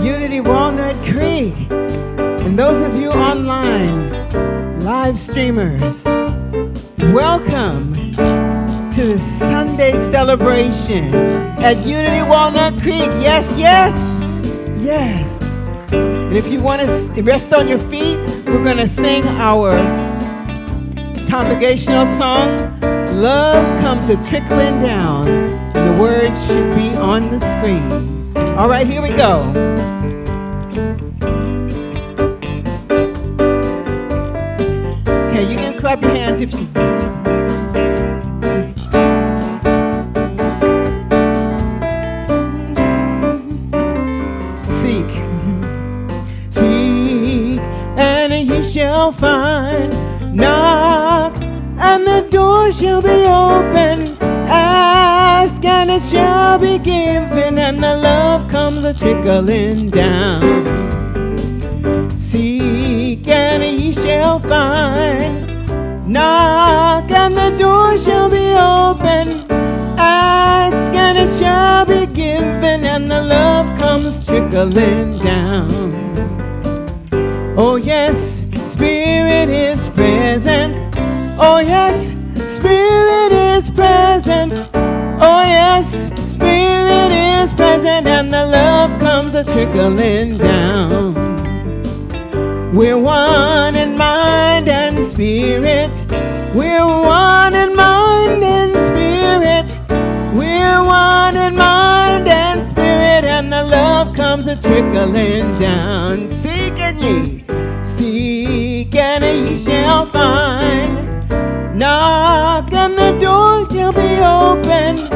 Unity of Walnut Creek, and those of you online, live streamers, welcome to the Sunday celebration at Unity of Walnut Creek. Yes, yes, yes. And if you want to rest on your feet, we're going to sing our congregational song, Love Comes a-Tricklin Down. And the words should be on the screen. All right, here we go. Okay, you can clap your hands if you want. Seek, and ye shall find. Knock, and the door shall be open. Ask, and it shall be given, and the love comes a-trickling down. Seek, and ye shall find. Knock, and the door shall be open. Ask, and it shall be given, and the love comes trickling down. Oh yes, Spirit is present. Oh yes, Spirit is present. Oh yes, Spirit is present, and the love comes a-trickling down. We're one in mind and spirit. We're one in mind and spirit. We're one in mind and spirit, and the love comes a-trickling down. Seek and ye shall find. Knock, and the door shall be open.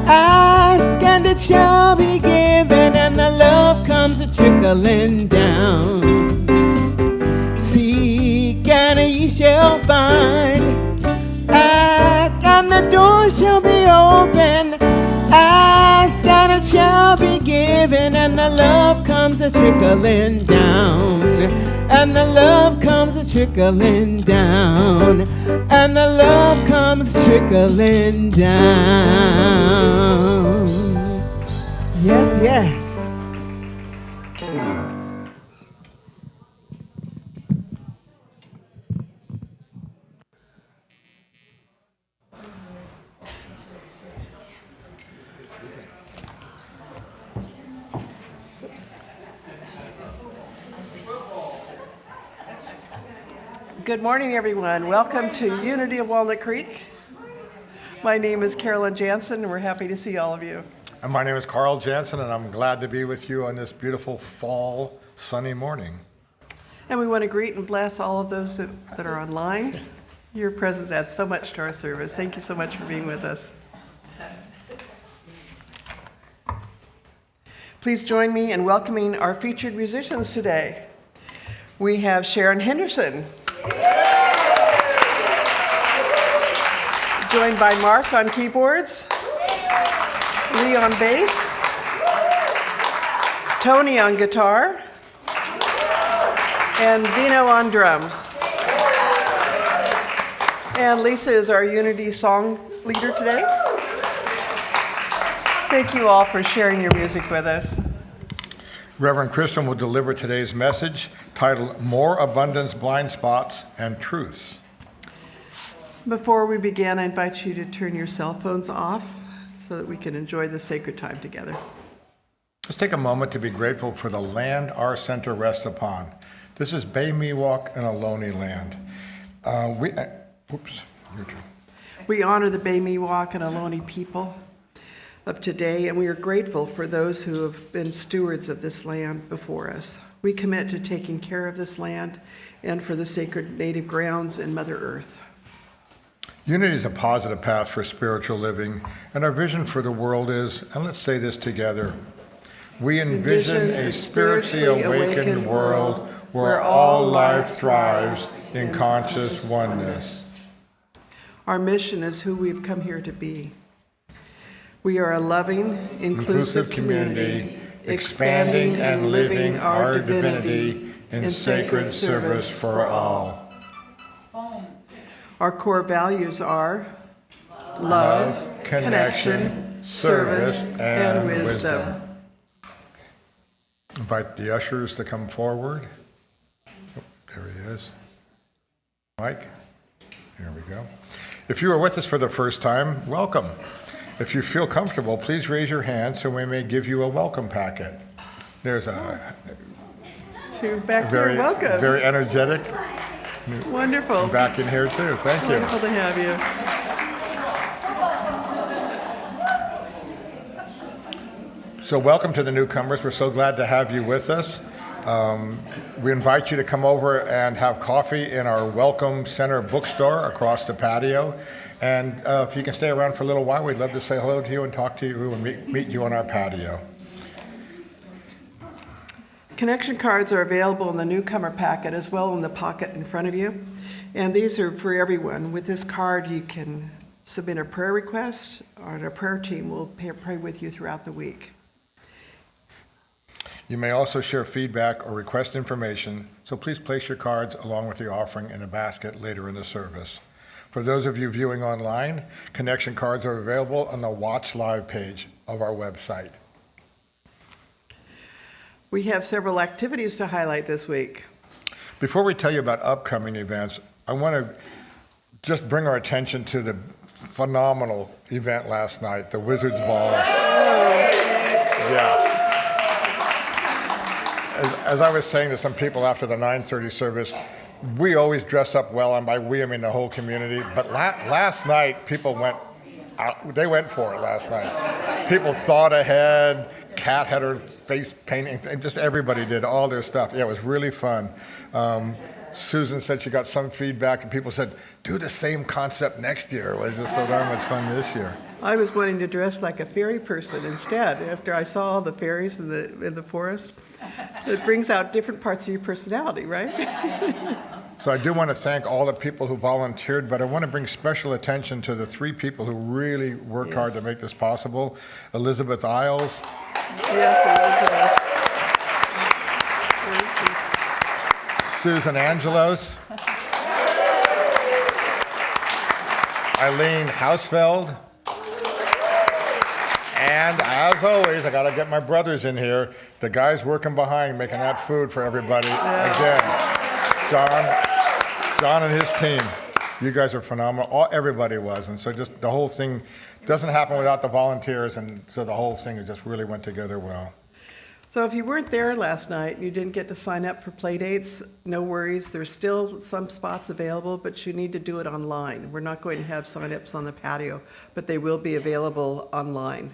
Ask, and it shall be given, and the love comes a-trickling down. Seek, and ye shall find. Ask, and the door shall be open. Ask, and it shall be given, and the love comes a-trickling down. And the love comes a-trickling down. And the love comes trickling down. Yes, yes. Good morning, everyone. Welcome to Unity of Walnut Creek. My name is Carolyn Jansen, and we're happy to see all of you. And my name is Carl Jansen, and I'm glad to be with you on this beautiful fall sunny morning. And we want to greet and bless all of those that are online. Your presence adds so much to our service. Thank you so much for being with us. Please join me in welcoming our featured musicians today. We have Sharon Henderson, joined by Mark on keyboards, Lee on bass, Tony on guitar, and Vino on drums. And Lisa is our Unity song leader today. Thank you all for sharing your music with us. Reverend Kristen will deliver today's message titled More Abundance, Blind Spots, and Truths. Before we begin, I invite you to turn your cell phones off so that we can enjoy the sacred time together. Let's take a moment to be grateful for the land our center rests upon. This is Bay Miwok and Ohlone land. Your turn. We honor the Bay Miwok and Ohlone people of today, and we are grateful for those who have been stewards of this land before us. We commit to taking care of this land and for the sacred native grounds and Mother Earth. Unity is a positive path for spiritual living, and our vision for the world is, and let's say this together, we envision a spiritually awakened world where all life thrives in conscious oneness. Our mission is who we've come here to be. We are a loving, inclusive community, expanding and living our divinity in sacred service for all. Our core values are love, connection, service, and wisdom. Invite the ushers to come forward. Oh, there he is. Mike, here we go. If you are with us for the first time, welcome. If you feel comfortable, please raise your hand so we may give you a welcome packet. There's a back here, welcome. Very energetic. Wonderful. Back in here too. Thank you. Wonderful to have you. So welcome to the newcomers. We're so glad to have you with us. We invite you to come over and have coffee in our Welcome Center bookstore across the patio. And if you can stay around for a little while, we'd love to say hello to you and talk to you and meet you on our patio. Connection cards are available in the newcomer packet as well in the pocket in front of you. And these are for everyone. With this card, you can submit a prayer request, and our prayer team will pray with you throughout the week. You may also share feedback or request information, so please place your cards along with the offering in a basket later in the service. For those of you viewing online, connection cards are available on the Watch Live page of our website. We have several activities to highlight this week. Before we tell you about upcoming events, I want to just bring our attention to the phenomenal event last night, the Wizards Ball. Yeah. As I was saying to some people after the 9:30 service, we always dress up well, and by we I mean the whole community. But last night, people went out. They went for it last night. People thought ahead. Kat had her face painting. Just everybody did all their stuff. Yeah, it was really fun. Susan said she got some feedback, and people said, do the same concept next year. It was just so darn much fun this year. I was wanting to dress like a fairy person instead after I saw all the fairies in the forest. It brings out different parts of your personality, right? So I do want to thank all the people who volunteered, but I want to bring special attention to the three people who really worked hard to make this possible. Elizabeth Isles. Yes, Elizabeth. Susan Angelos. Eileen Hausfeld. And as always, I got to get my brothers in here. The guys working behind, making that food for everybody. Again, John and his team. You guys are phenomenal. Everybody was. And so just the whole thing doesn't happen without the volunteers. And so the whole thing just really went together well. So if you weren't there last night and you didn't get to sign up for play dates, no worries. There's still some spots available, but you need to do it online. We're not going to have sign-ups on the patio, but they will be available online.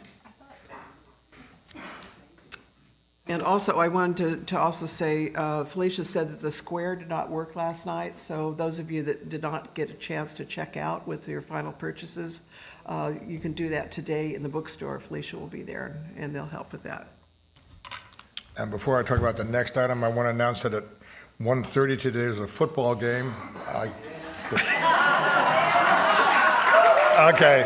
And also, I wanted to also say, Felicia said that the square did not work last night, so those of you that did not get a chance to check out with your final purchases, you can do that today in the bookstore. Felicia will be there, and they'll help with that. And before I talk about the next item, I want to announce that at 1:30 today is a football game. Okay.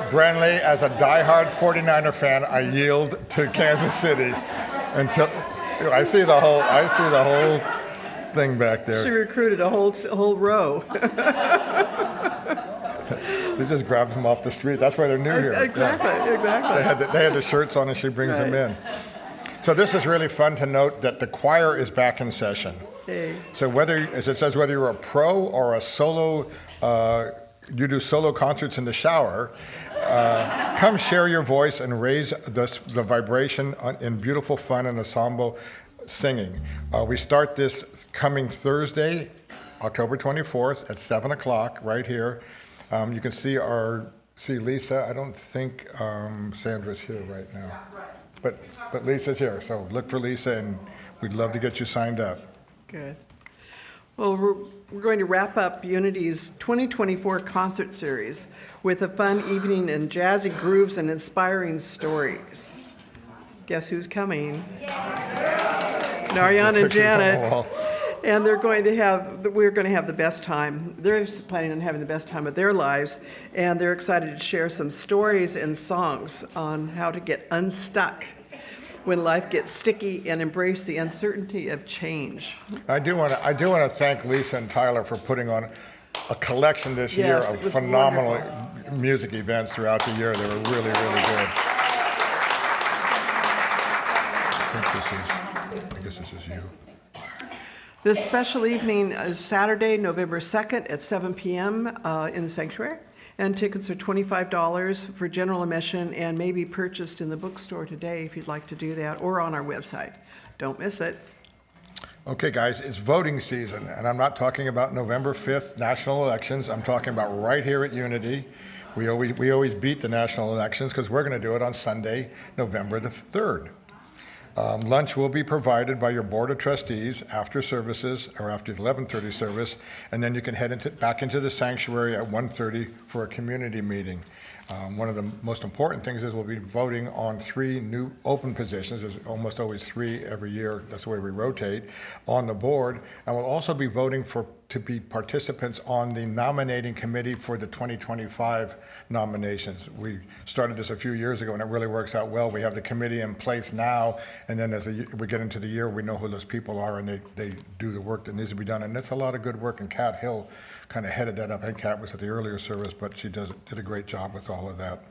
Brenly, as a diehard 49er fan, I yield to Kansas City until I see the whole thing back there. She recruited a whole row. They just grabbed them off the street. That's why they're new here. Exactly, yeah. exactly. They had the shirts on, and she brings them in. So this is really fun to note that the choir is back in session. Hey. So as it says, whether you're a pro or a solo, you do solo concerts in the shower, come share your voice and raise the vibration in beautiful fun and ensemble singing. We start this coming Thursday, October 24th at 7 o'clock right here. You can see Lisa. I don't think Sandra's here right now. But Lisa's here, so look for Lisa, and we'd love to get you signed up. Good. Well, we're going to wrap up Unity's 2024 concert series with a fun evening in jazzy grooves and inspiring stories. Guess who's coming? Naryan and Janet. And we're going to have the best time. They're planning on having the best time of their lives, and they're excited to share some stories and songs on how to get unstuck when life gets sticky and embrace the uncertainty of change. I do want to thank Lisa and Tyler for putting on a collection this year of phenomenal, music events throughout the year. They were really, really good. I guess this is you. This special evening is Saturday, November 2nd at 7 p.m. In the sanctuary. And tickets are $25 for general admission and may be purchased in the bookstore today if you'd like to do that, or on our website. Don't miss it. Okay, guys, it's voting season, and I'm not talking about November 5th national elections. I'm talking about right here at Unity. We always beat the national elections because we're going to do it on Sunday, November the 3rd. Lunch will be provided by your board of trustees after services, or after the 11:30 service, and then you can head back into the sanctuary at 1:30 for a community meeting. One of the most important things is we'll be voting on 3 new open positions. There's almost always 3 every year. That's the way we rotate on the board. And we'll also be voting to be participants on the nominating committee for the 2025 nominations. We started this a few years ago, and it really works out well. We have the committee in place now, and then as we get into the year, we know who those people are, and they do the work that needs to be done. And it's a lot of good work, and Kat Hill kind of headed that up. I think Kat was at the earlier service, but she did a great job with all of that.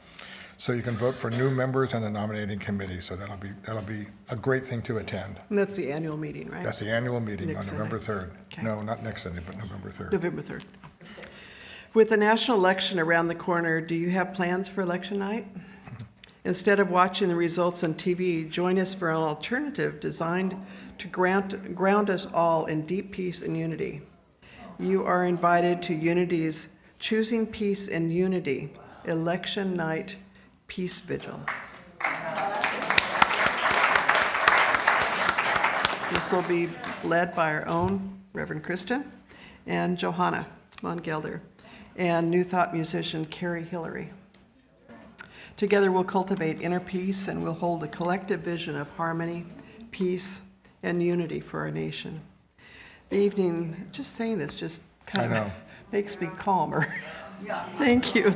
So you can vote for new members and the nominating committee. So that'll be a great thing to attend. And that's the annual meeting, right? That's the annual meeting Next on November Sunday. 3rd. Okay. No, not next Sunday, but November 3rd. November 3rd. With the national election around the corner, do you have plans for election night? Instead of watching the results on TV, join us for an alternative designed to ground us all in deep peace and unity. You are invited to Unity's Choosing Peace and Unity Election Night Peace Vigil. This will be led by our own Reverend Kristen and Johanna von Gelder and New Thought musician Carrie Hillary. Together we'll cultivate inner peace and we'll hold a collective vision of harmony, peace, and unity for our nation. The evening, just saying this just kind of makes me calmer. Yeah. Thank you.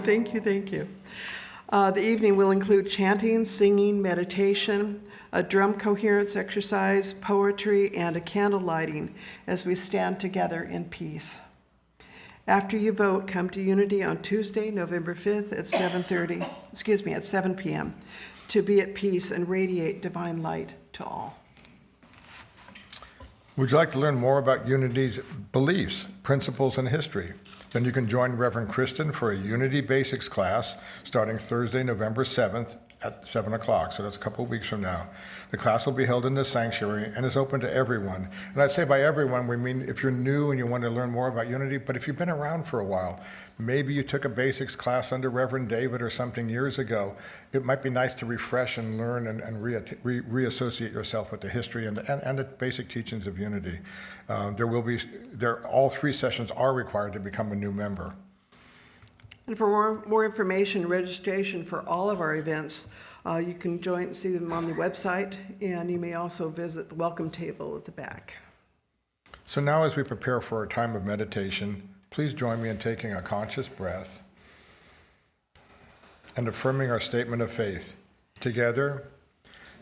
The evening will include chanting, singing, meditation, a drum coherence exercise, poetry, and a candle lighting as we stand together in peace. After you vote, come to Unity on Tuesday, November 5th at 7 p.m. to be at peace and radiate divine light to all. Would you like to learn more about Unity's beliefs, principles, and history? Then you can join Reverend Kristen for a Unity Basics class starting Thursday, November 7th at 7 o'clock, so that's a couple of weeks from now. The class will be held in the sanctuary and is open to everyone. And I say by everyone, we mean if you're new and you want to learn more about Unity, but if you've been around for a while, maybe you took a basics class under Reverend David or something years ago, it might be nice to refresh and learn and reassociate yourself with the history and the basic teachings of Unity. All 3 sessions are required to become a new member. And for more information, registration for all of our events, you can see them on the website, and you may also visit the welcome table at the back. So now as we prepare for our time of meditation, please join me in taking a conscious breath and affirming our statement of faith. Together,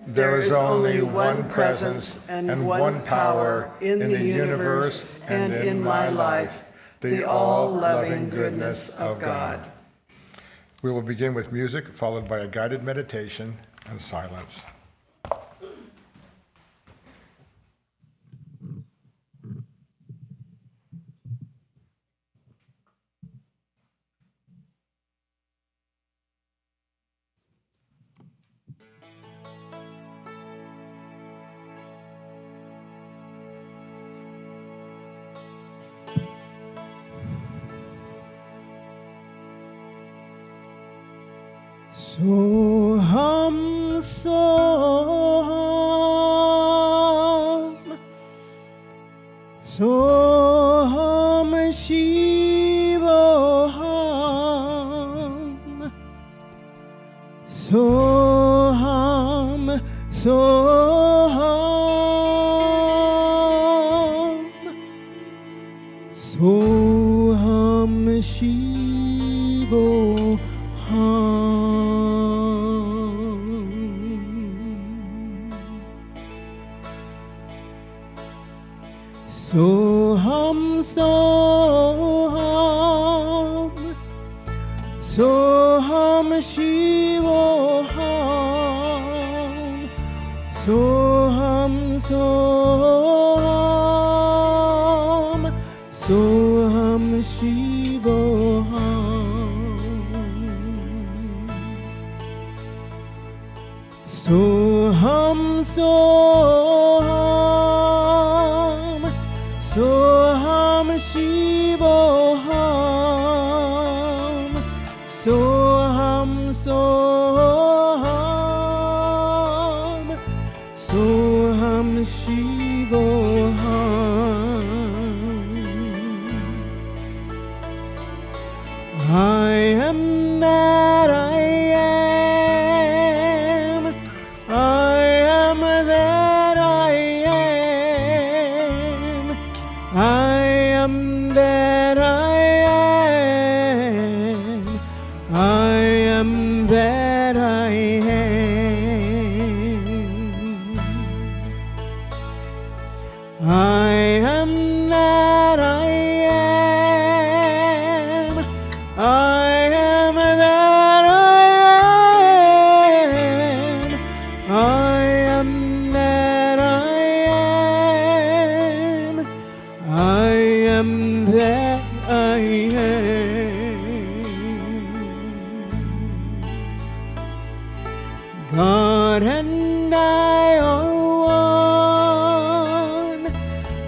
there is only one presence and one power in the universe and in my life, the all-loving goodness of God. We will begin with music, followed by a guided meditation and silence. Soham Soham Soham Shivoham Soham Soham Soham Shivoham Soham Soham Soham Shivoham, Soham Soham, Soham Shivoham, Soham Soham, Soham Shivoham, Soham Soham, Soham Shivoham. I am that I am. I am that I am. I am that I am. I am that I am. I am that I am. I am that I am. I am that I am. I am that I am. God and I are one.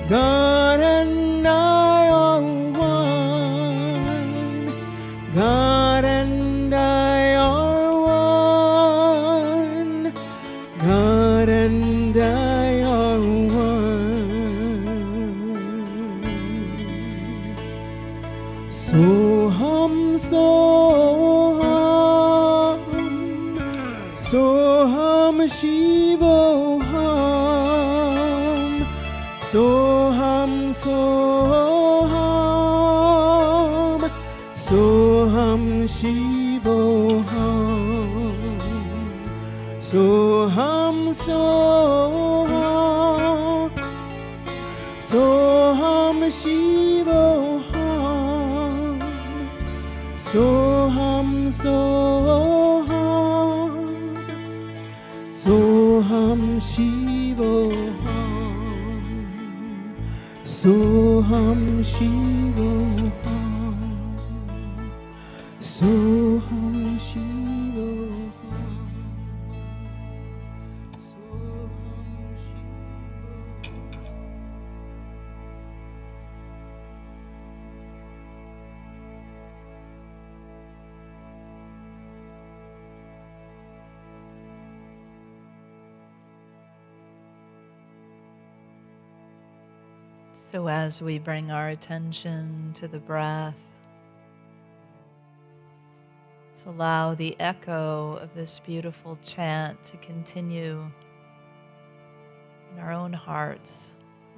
God and I are one. God and I are one. God and I are one. Soham Soham, Soham Shivoham, Soham Soham, Soham Shivoham, Soham Soham, Soham Shivoham, Soham Soham, Soham Shivoham, Soham Shivoham, Soham Shivoham, Soham So as we bring our attention to the breath, let's allow the echo of this beautiful chant to continue in our own hearts,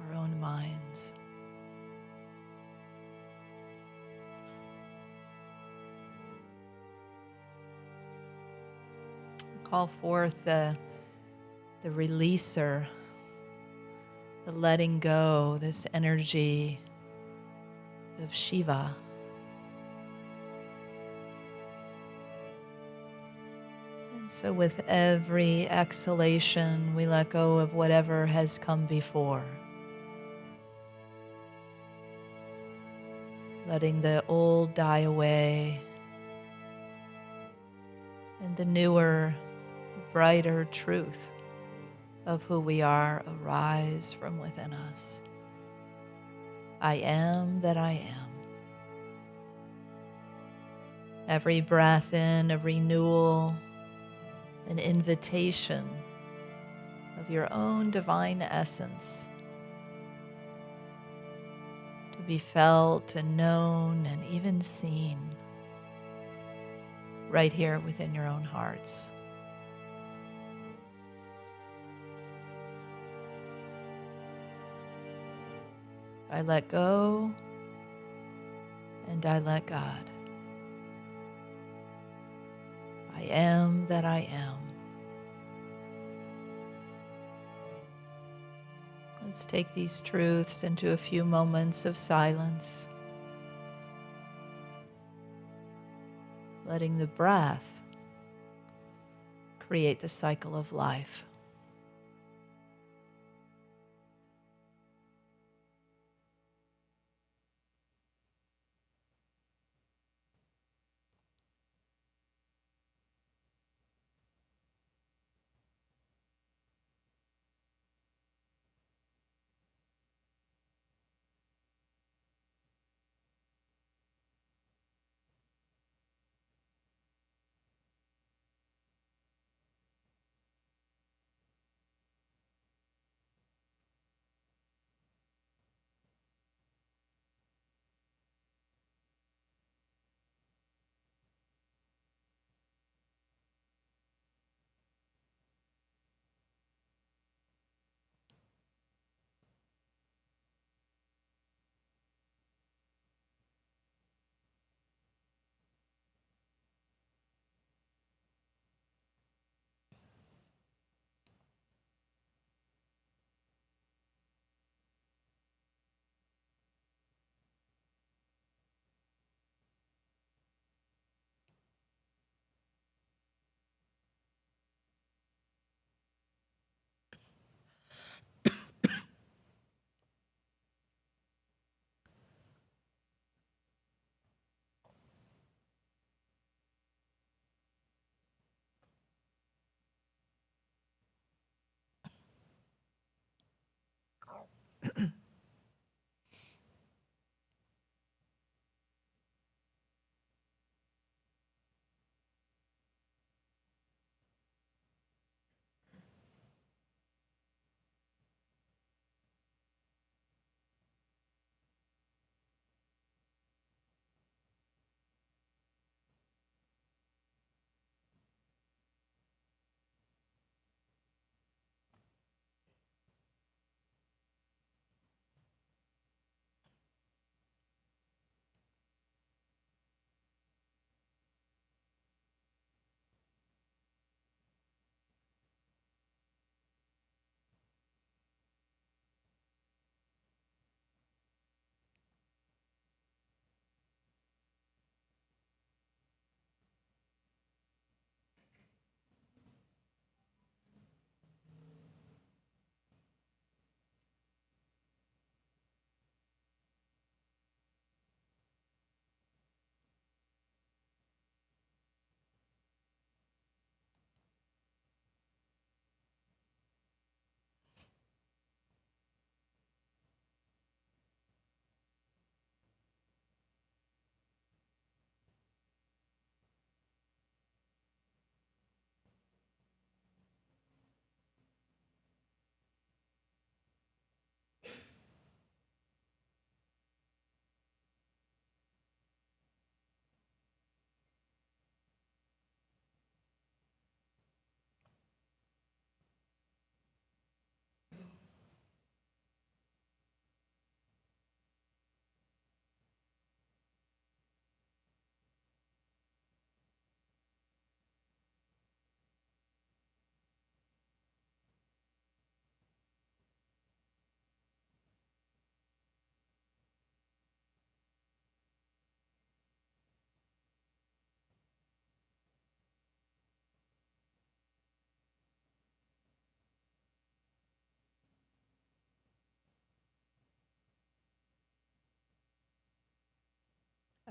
our own minds. Call forth the releaser, the letting go, this energy of Shiva. And so with every exhalation, we let go of whatever has come before. Letting the old die away and the newer, brighter truth of who we are arise from within us. I am that I am. Every breath in, a renewal, an invitation of your own divine essence to be felt and known and even seen right here within your own hearts. I let go and I let God. I am that I am. Let's take these truths into a few moments of silence, letting the breath create the cycle of life.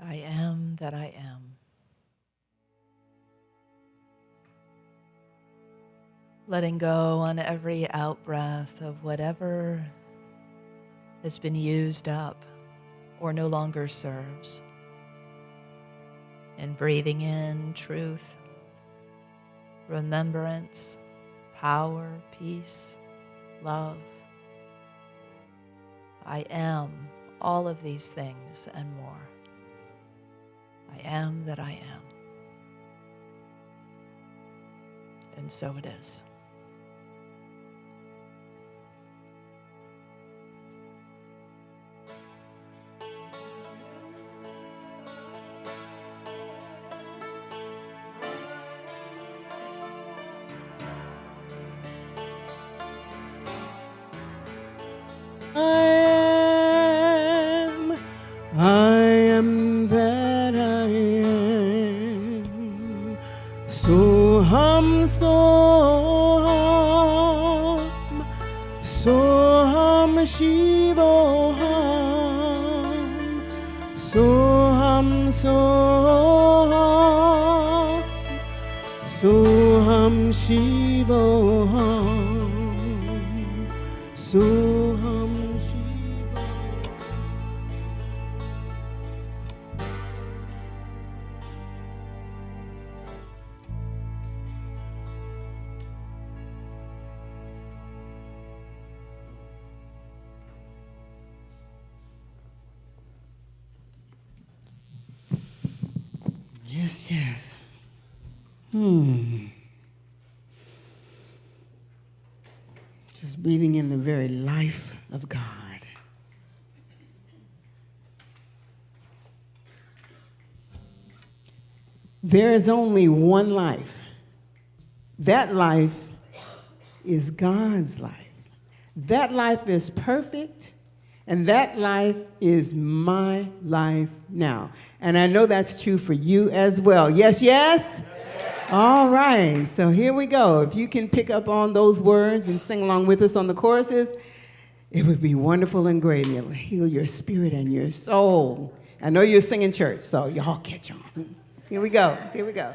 I am that I am. Letting go on every out-breath of whatever has been used up or no longer serves. And breathing in truth, remembrance, power, peace, love. I am all of these things and more. I am that I am. And so it is. I am that I am. Soham Soham Soham, Soham Shivoham, Soham Soham, Soham Shivoham, Soham Shivoham. Yes, yes. Just breathing in the very life of God. There is only one life. That life is God's life. That life is perfect, and that life is my life now. And I know that's true for you as well. Yes, yes? All right, so here we go. If you can pick up on those words and sing along with us on the choruses, it would be wonderful and great. It'll heal your spirit and your soul. I know you're singing church, so y'all catch on. Here we go, here we go.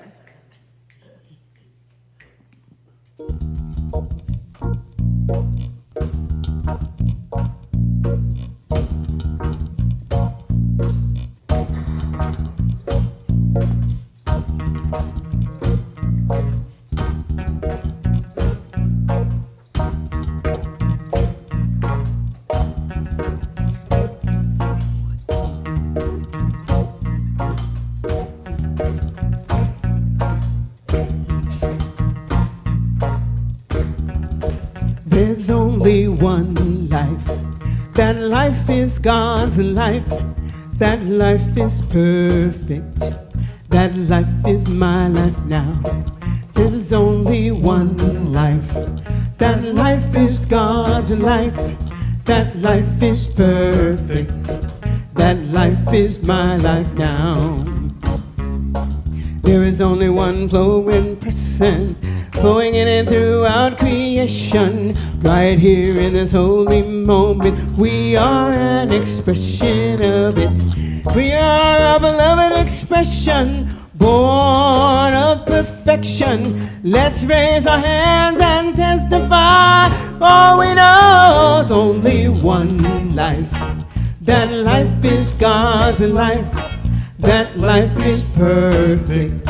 There's only one life. That life is God's life. That life is perfect. That life is my life now. There's only one life. That life is God's life. That life is perfect. That life is my life now. There is only one flowing presence, flowing in and throughout creation. Right here in this holy moment, we are an expression of it. We are a beloved expression, born of perfection. Let's raise our hands and testify, for we know there's only one life. That life is God's life. That life is perfect.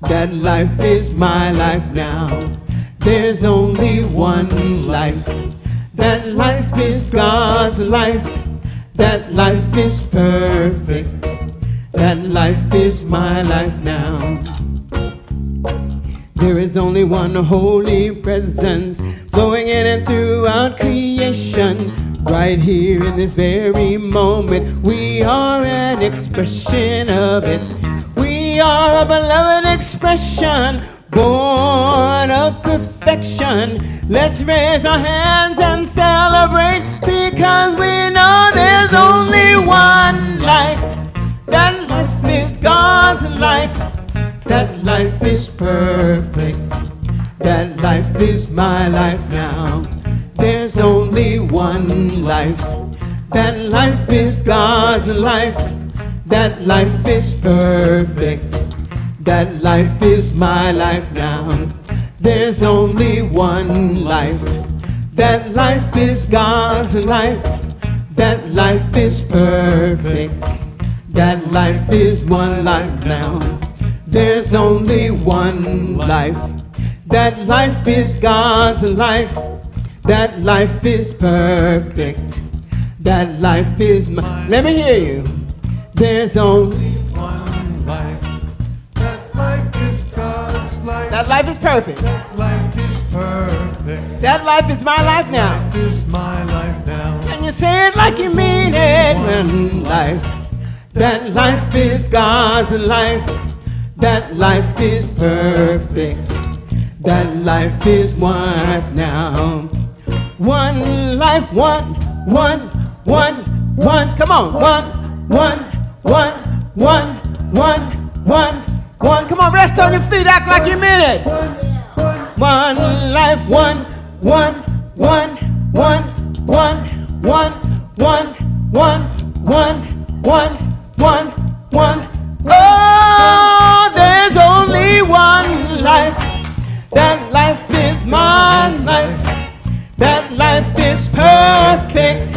That life is my life now. There's only one life. That life is God's life. That life is perfect. That life is my life now. There is only one holy presence, flowing in and throughout creation. Right here in this very moment, we are an expression of it. We are a beloved expression, born of perfection. Let's raise our hands and celebrate, because we know there's only one life. That life is God's life. That life is perfect. That life is my life now. There's only one life. That life is God's life. That life is perfect. That life is my life now. There's only one life. That life is God's life. That life is perfect. That life is one life now. There's only one life. That life is God's life. That life is perfect. That life is my... Let me hear you. There's only One life. That life is God's life. that life is perfect. That life is perfect. That life is my life now. Life is my life now. And you say it like you mean it. One life. That life is God's life. That life is perfect. That life is one life now. One life, one. Come on, one. one. Come on, rest on your feet, act like you mean it. One life, one. Oh, there's only one life. That life is my life. That life is perfect.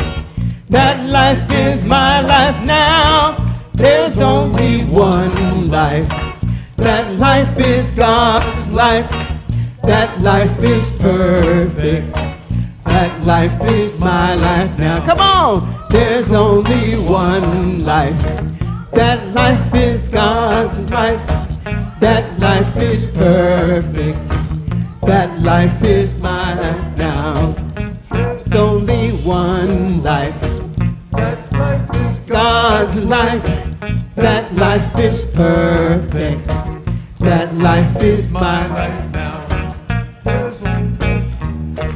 That life is my life now. There's only one life. That life is God's life. That life is perfect. That life is my life now. Come on! There's only one life. That life is God's life. That life is perfect. That life is my life now. There's only one life. That life is God's life. That life is perfect. That life is my life now.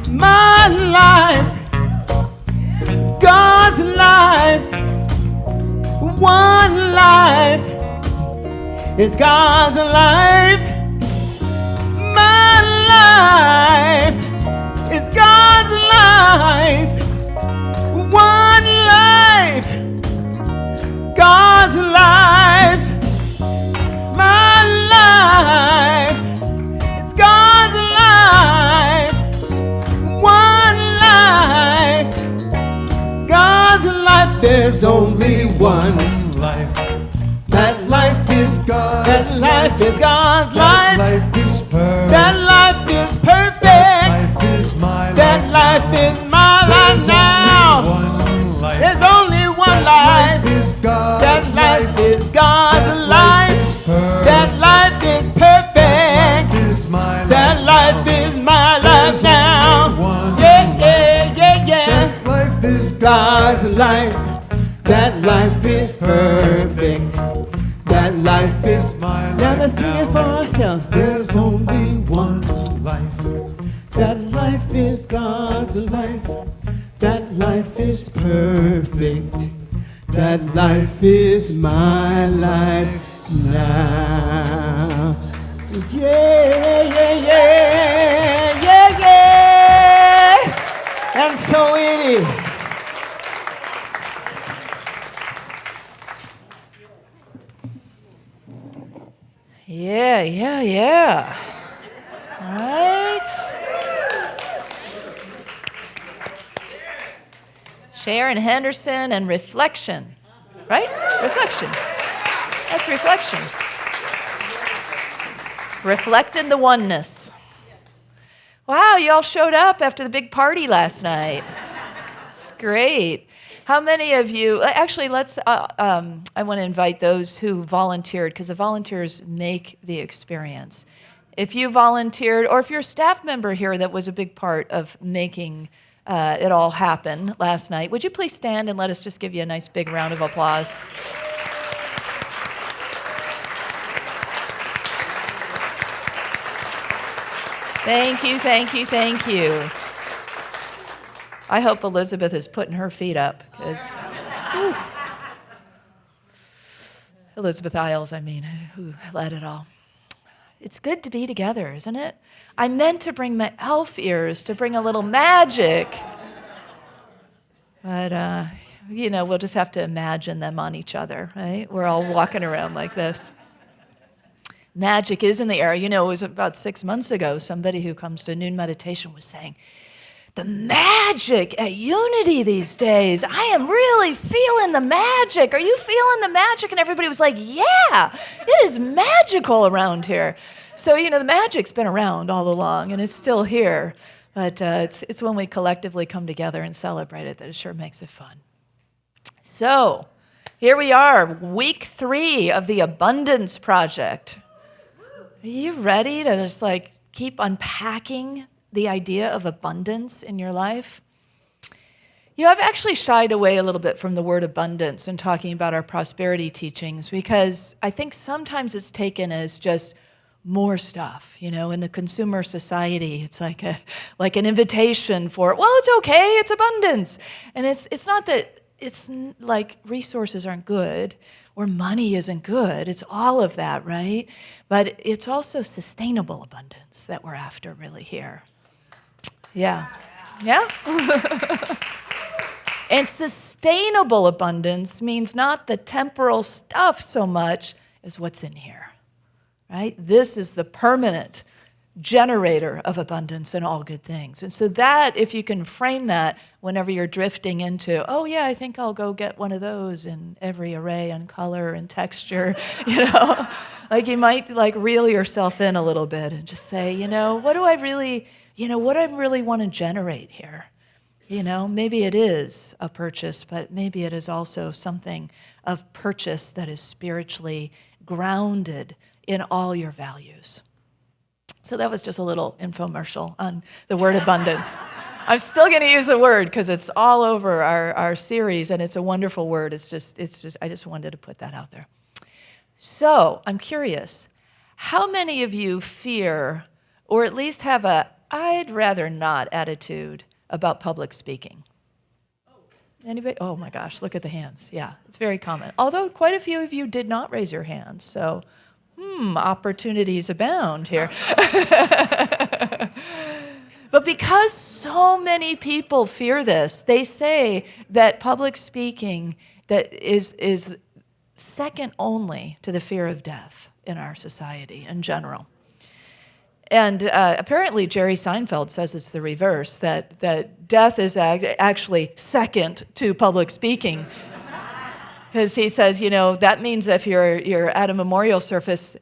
My life, God's life, one life, it's God's life. My life is God's life, one life, God's life. My life, it's God's life. One life, God's life. There's only one life. That life is God. That life is God's life. That life is perfect. That life is perfect. That life is my life. That life is my life now. There's only one life. That life is God's life. That life is perfect. That life is my life now. That life is God's life. That life is perfect. That life is my life. Now let's sing it for ourselves. There's only one life. That life is God's life. That life is perfect. That life is my life now. Yeah. And so it is. Yeah. Right? Sharon Henderson and reflection. Right? Reflection. That's reflection. Reflect in the oneness. Wow, you all showed up after the big party last night. It's great. How many of you, actually, I want to invite those who volunteered, because the volunteers make the experience. If you volunteered, or if you're a staff member here that was a big part of making it all happen last night, would you please stand and let us just give you a nice big round of applause? Thank you. I hope Elizabeth is putting her feet up, because Elizabeth Isles, who led it all. It's good to be together, isn't it? I meant to bring my elf ears to bring a little magic, but we'll just have to imagine them on each other, right? We're all walking around like this. Magic is in the air. It was about 6 months ago, somebody who comes to noon meditation was saying, the magic at Unity these days, I am really feeling the magic. Are you feeling the magic? And everybody was like, yeah, it is magical around here. So, the magic's been around all along, and it's still here. But it's when we collectively come together and celebrate it that it sure makes it fun. So, here we are, week 3 of the Abundance Project. Are you ready to just keep unpacking the idea of abundance in your life? I've actually shied away a little bit from the word abundance in talking about our prosperity teachings, because I think sometimes it's taken as just more stuff. In the consumer society, it's like an invitation for, well, it's okay, it's abundance. And it's not that it's like resources aren't good. or money isn't good. It's all of that, right? But it's also sustainable abundance that we're after really here. Yeah. Yeah? And sustainable abundance means not the temporal stuff so much as what's in here, right? This is the permanent generator of abundance and all good things. And so that, if you can frame that whenever you're drifting into, oh yeah, I think I'll go get one of those in every array and color and texture, like you might like reel yourself in a little bit and just say, what do I really want to generate here? Maybe it is a purchase, but maybe it is also something of purchase that is spiritually grounded in all your values. So that was just a little infomercial on the word abundance. I'm still going to use the word because it's all over our series, and it's a wonderful word. It's just. I just wanted to put that out there. So I'm curious, how many of you fear, or at least have a "I'd rather not" attitude about public speaking? Anybody? Oh my gosh, look at the hands. Yeah, it's very common. Although quite a few of you did not raise your hands, so opportunities abound here. But because so many people fear this, they say that public speaking that is second only to the fear of death in our society in general. And apparently Jerry Seinfeld says it's the reverse, that death is actually second to public speaking. Because he says, that means if you're at a memorial service,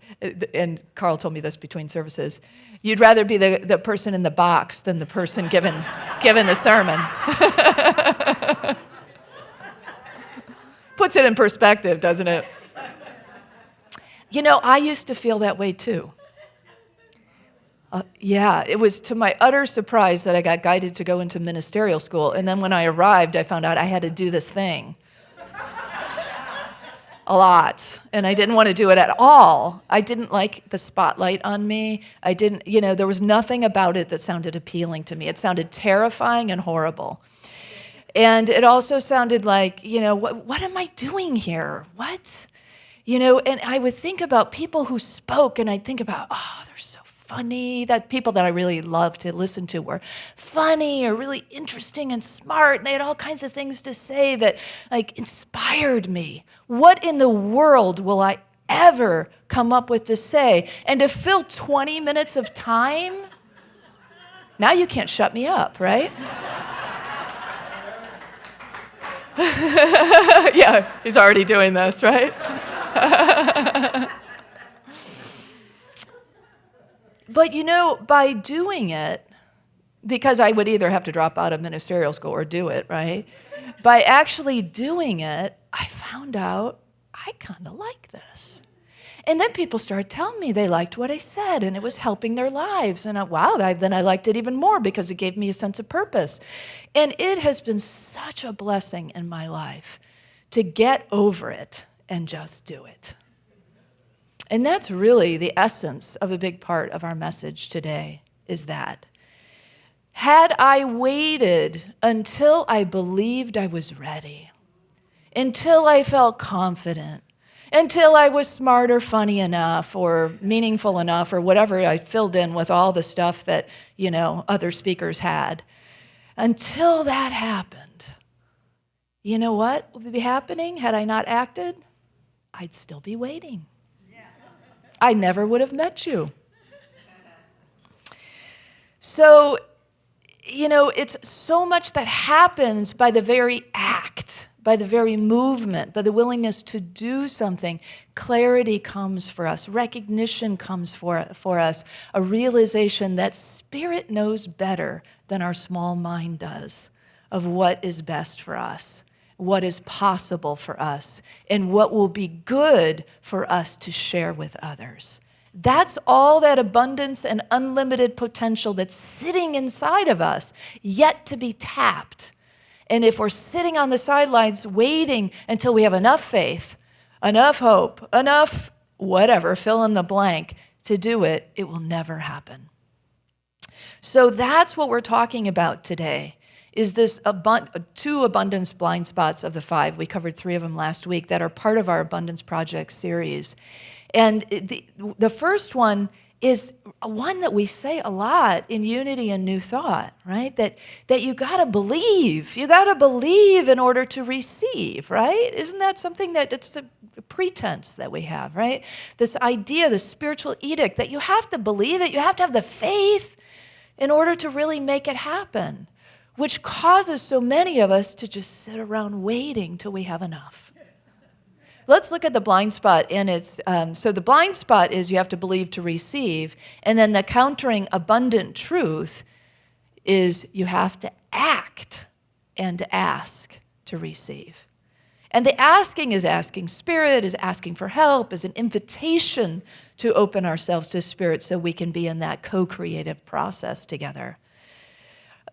and Carl told me this between services, you'd rather be the person in the box than the person given the sermon. Puts it in perspective, doesn't it? I used to feel that way too. It was to my utter surprise that I got guided to go into ministerial school. And then when I arrived, I found out I had to do this thing a lot. And I didn't want to do it at all. I didn't like the spotlight on me. I didn't, there was nothing about it that sounded appealing to me. It sounded terrifying and horrible. And it also sounded like, what am I doing here? What? And I would think about people who spoke, and I'd think about, they're so funny, that people that I really loved to listen to were funny or really interesting and smart. And they had all kinds of things to say that inspired me. What in the world will I ever come up with to say? And to fill 20 minutes of time? Now you can't shut me up, right? Yeah, he's already doing this, right? But by doing it, because I would either have to drop out of ministerial school or do it, right? By actually doing it, I found out I kind of like this. And then people started telling me they liked what I said, and it was helping their lives. And then I liked it even more because it gave me a sense of purpose. And it has been such a blessing in my life to get over it and just do it. And that's really the essence of a big part of our message today, is that. Had I waited until I believed I was ready, until I felt confident, until I was smart or funny enough or meaningful enough or whatever I filled in with all the stuff that, other speakers had, until that happened, you know what would be happening had I not acted? I'd still be waiting. I never would have met you. So, it's so much that happens by the very act, by the very movement, by the willingness to do something. Clarity comes for us. Recognition comes for us. A realization that Spirit knows better than our small mind does of what is best for us, what is possible for us, and what will be good for us to share with others. That's all that abundance and unlimited potential that's sitting inside of us, yet to be tapped. And if we're sitting on the sidelines waiting until we have enough faith, enough hope, enough whatever, fill in the blank, to do it, it will never happen. So that's what we're talking about today, is this two abundance blind spots of the 5. We covered 3 of them last week that are part of our Abundance Project series. And the first one is one that we say a lot in Unity and New Thought, right? That you gotta believe. You gotta believe in order to receive, right? Isn't that something it's a pretense that we have, right? This idea, the spiritual edict, that you have to believe it, you have to have the faith in order to really make it happen, which causes so many of us to just sit around waiting till we have enough. Let's look at the blind spot, and so the blind spot is you have to believe to receive, and then the countering abundant truth is you have to act and ask to receive. And the asking is asking Spirit, is asking for help, is an invitation to open ourselves to Spirit so we can be in that co-creative process together.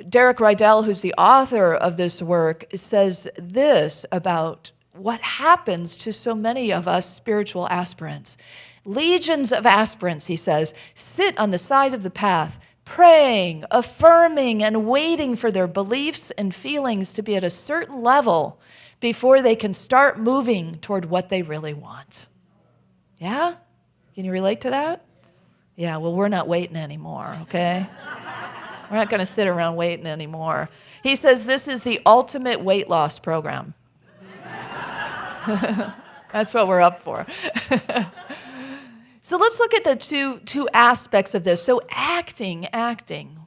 Derek Rydell, who's the author of this work, says this about what happens to so many of us spiritual aspirants. Legions of aspirants, he says, sit on the side of the path, praying, affirming, and waiting for their beliefs and feelings to be at a certain level before they can start moving toward what they really want. Yeah? Can you relate to that? Yeah, well, we're not waiting anymore, okay? We're not going to sit around waiting anymore. He says this is the ultimate weight loss program. That's what we're up for. So let's look at the two aspects of this. So acting.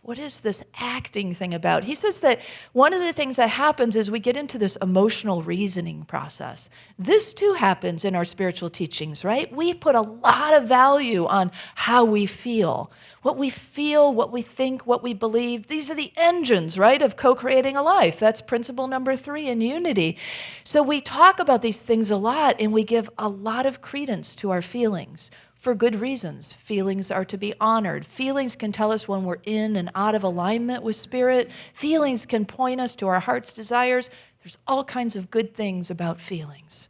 What is this acting thing about? He says that one of the things that happens is we get into this emotional reasoning process. This too happens in our spiritual teachings, right? We put a lot of value on how we feel. What we feel, what we think, what we believe. These are the engines, right, of co-creating a life. That's principle number 3 in Unity. So we talk about these things a lot, and we give a lot of credence to our feelings. For good reasons. Feelings are to be honored. Feelings can tell us when we're in and out of alignment with Spirit. Feelings can point us to our heart's desires. There's all kinds of good things about feelings.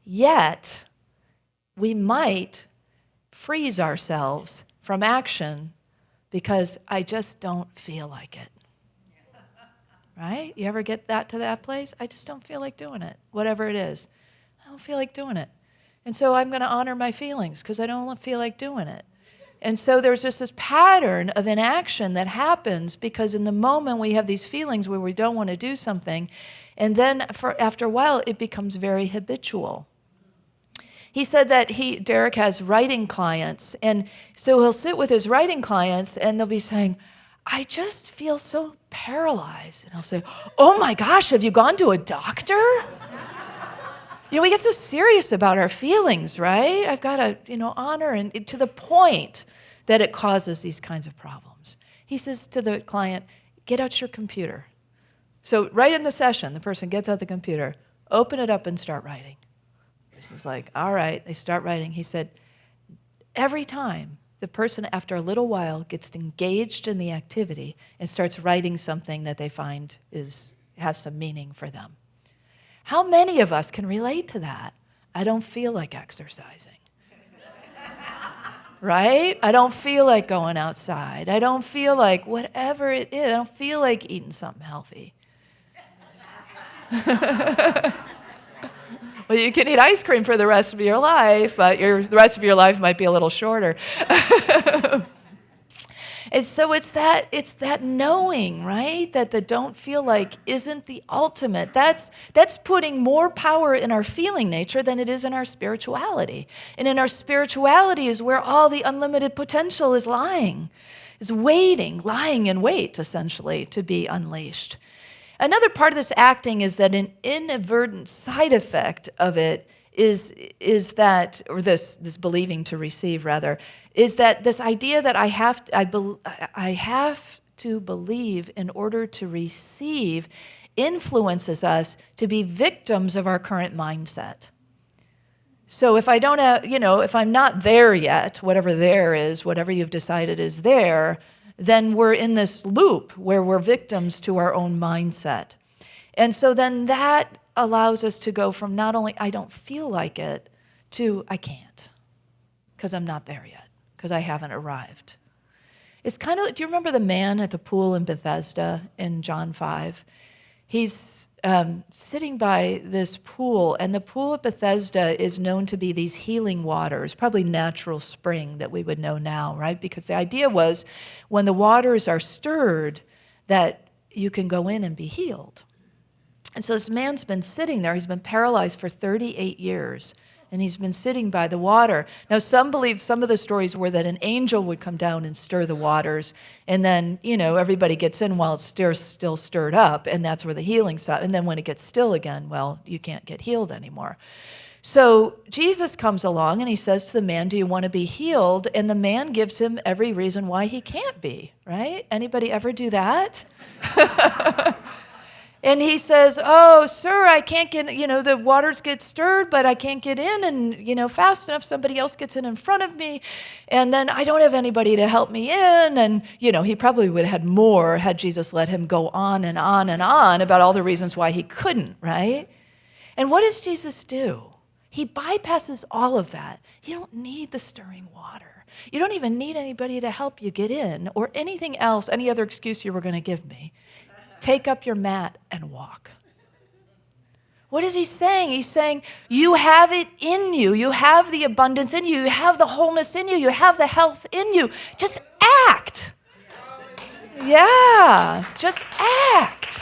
Yet, we might freeze ourselves from action because I just don't feel like it. Right? You ever get to that place? I just don't feel like doing it, whatever it is. I don't feel like doing it. And so I'm going to honor my feelings because I don't feel like doing it. And so there's just this pattern of inaction that happens because in the moment we have these feelings where we don't want to do something, and then after a while it becomes very habitual. He said that Derek has writing clients, and so he'll sit with his writing clients and they'll be saying, I just feel so paralyzed. And I'll say, oh my gosh, have you gone to a doctor? You know, we get so serious about our feelings, right? I've got to, honor, and to the point that it causes these kinds of problems. He says to the client, get out your computer. So right in the session, the person gets out the computer, open it up and start writing. This is like, all right, they start writing. He said, every time the person, after a little while, gets engaged in the activity and starts writing something that they find has some meaning for them. How many of us can relate to that? I don't feel like exercising. Right? I don't feel like going outside. I don't feel like whatever it is. I don't feel like eating something healthy. Well, you can eat ice cream for the rest of your life, but the rest of your life might be a little shorter. And so it's that knowing, right? That the don't feel like isn't the ultimate. That's putting more power in our feeling nature than it is in our spirituality. And in our spirituality is where all the unlimited potential is lying, is waiting, lying in wait, essentially, to be unleashed. Another part of this acting is that an inadvertent side effect of it is that, or this believing to receive rather, is that this idea that I have to believe in order to receive influences us to be victims of our current mindset. So if I don't have, if I'm not there yet, whatever there is, whatever you've decided is there, then we're in this loop where we're victims to our own mindset. And so then that allows us to go from not only I don't feel like it to I can't because I'm not there yet, because I haven't arrived. It's kind of, do you remember the man at the pool in Bethesda in John 5? He's sitting by this pool, and the pool at Bethesda is known to be these healing waters, probably natural spring that we would know now, right? Because the idea was when the waters are stirred, that you can go in and be healed. And so this man's been sitting there. He's been paralyzed for 38 years, and he's been sitting by the water. Now, some believe some of the stories were that an angel would come down and stir the waters, and then, everybody gets in while it's still stirred up, and that's where the healing starts. And then when it gets still again, well, you can't get healed anymore. So Jesus comes along, and he says to the man, do you want to be healed? And the man gives him every reason why he can't be, right? Anybody ever do that? And he says, oh, sir, I can't get, the waters get stirred, but I can't get in, and, fast enough, somebody else gets in front of me, and then I don't have anybody to help me in, and, he probably would have had more had Jesus let him go on and on and on about all the reasons why he couldn't, right? And what does Jesus do? He bypasses all of that. You don't need the stirring water. You don't even need anybody to help you get in, or anything else, any other excuse you were going to give me. Take up your mat and walk. What is he saying? He's saying, you have it in you. You have the abundance in you. You have the wholeness in you. You have the health in you. Just act. Yeah, just act.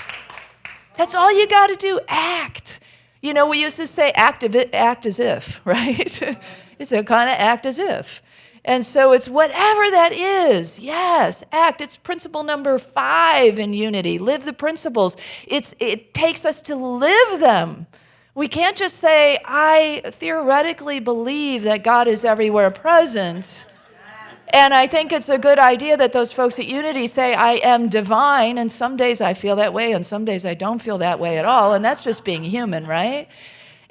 That's all you got to do, act. We used to say act as if, right? It's a kind of act as if. And so it's whatever that is. Yes, act. It's principle number 5 in Unity. Live the principles. It takes us to live them. We can't just say, I theoretically believe that God is everywhere present. And I think it's a good idea that those folks at Unity say, I am divine, and some days I feel that way, and some days I don't feel that way at all, and that's just being human, right?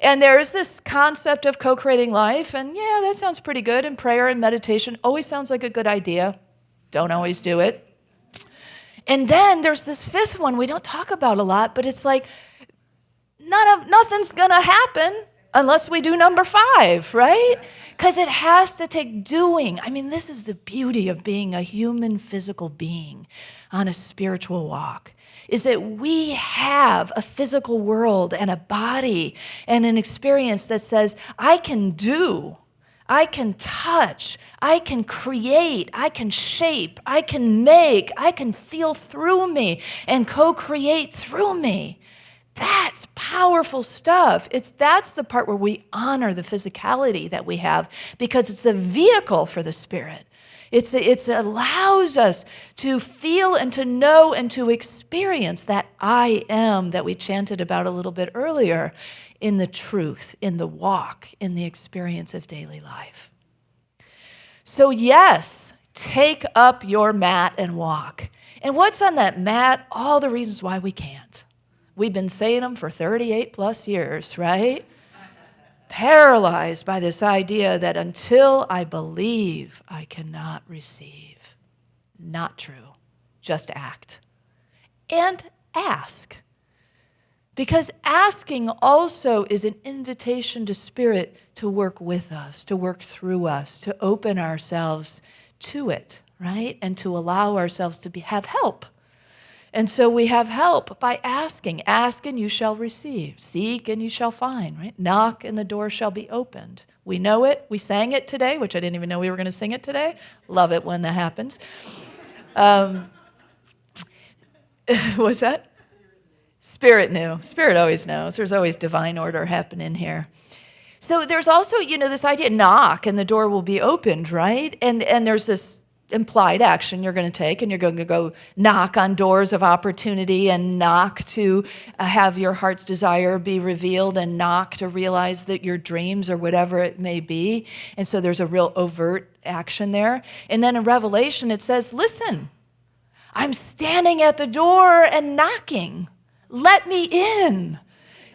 And there's this concept of co-creating life, and yeah, that sounds pretty good, and prayer and meditation always sounds like a good idea. Don't always do it. And then there's this 5th one we don't talk about a lot, but it's like, nothing's gonna happen unless we do number 5, right? Because it has to take doing. I mean, this is the beauty of being a human physical being on a spiritual walk, is that we have a physical world and a body and an experience that says, I can do, I can touch, I can create, I can shape, I can make, I can feel through me and co-create through me. That's powerful stuff. That's the part where we honor the physicality that we have, because it's a vehicle for the Spirit. It allows us to feel and to know and to experience that I am that we chanted about a little bit earlier in the truth, in the walk, in the experience of daily life. So yes, take up your mat and walk. And what's on that mat? All the reasons why we can't. We've been saying them for 38 plus years, right? Paralyzed by this idea that until I believe, I cannot receive. Not true. Just act. And ask. Because asking also is an invitation to Spirit to work with us, to work through us, to open ourselves to it, right? And to allow ourselves to have help. And so we have help by asking. Ask and you shall receive. Seek and you shall find, right? Knock and the door shall be opened. We know it. We sang it today, which I didn't even know we were going to sing it today. Love it when that happens. What's that? Spirit knew. Spirit always knows. There's always divine order happening here. So there's also, this idea, knock and the door will be opened, right? And there's this implied action you're going to take, and you're going to go knock on doors of opportunity, and knock to have your heart's desire be revealed, and knock to realize that your dreams or whatever it may be. And so there's a real overt action there. And then in Revelation it says, listen, I'm standing at the door and knocking. Let me in.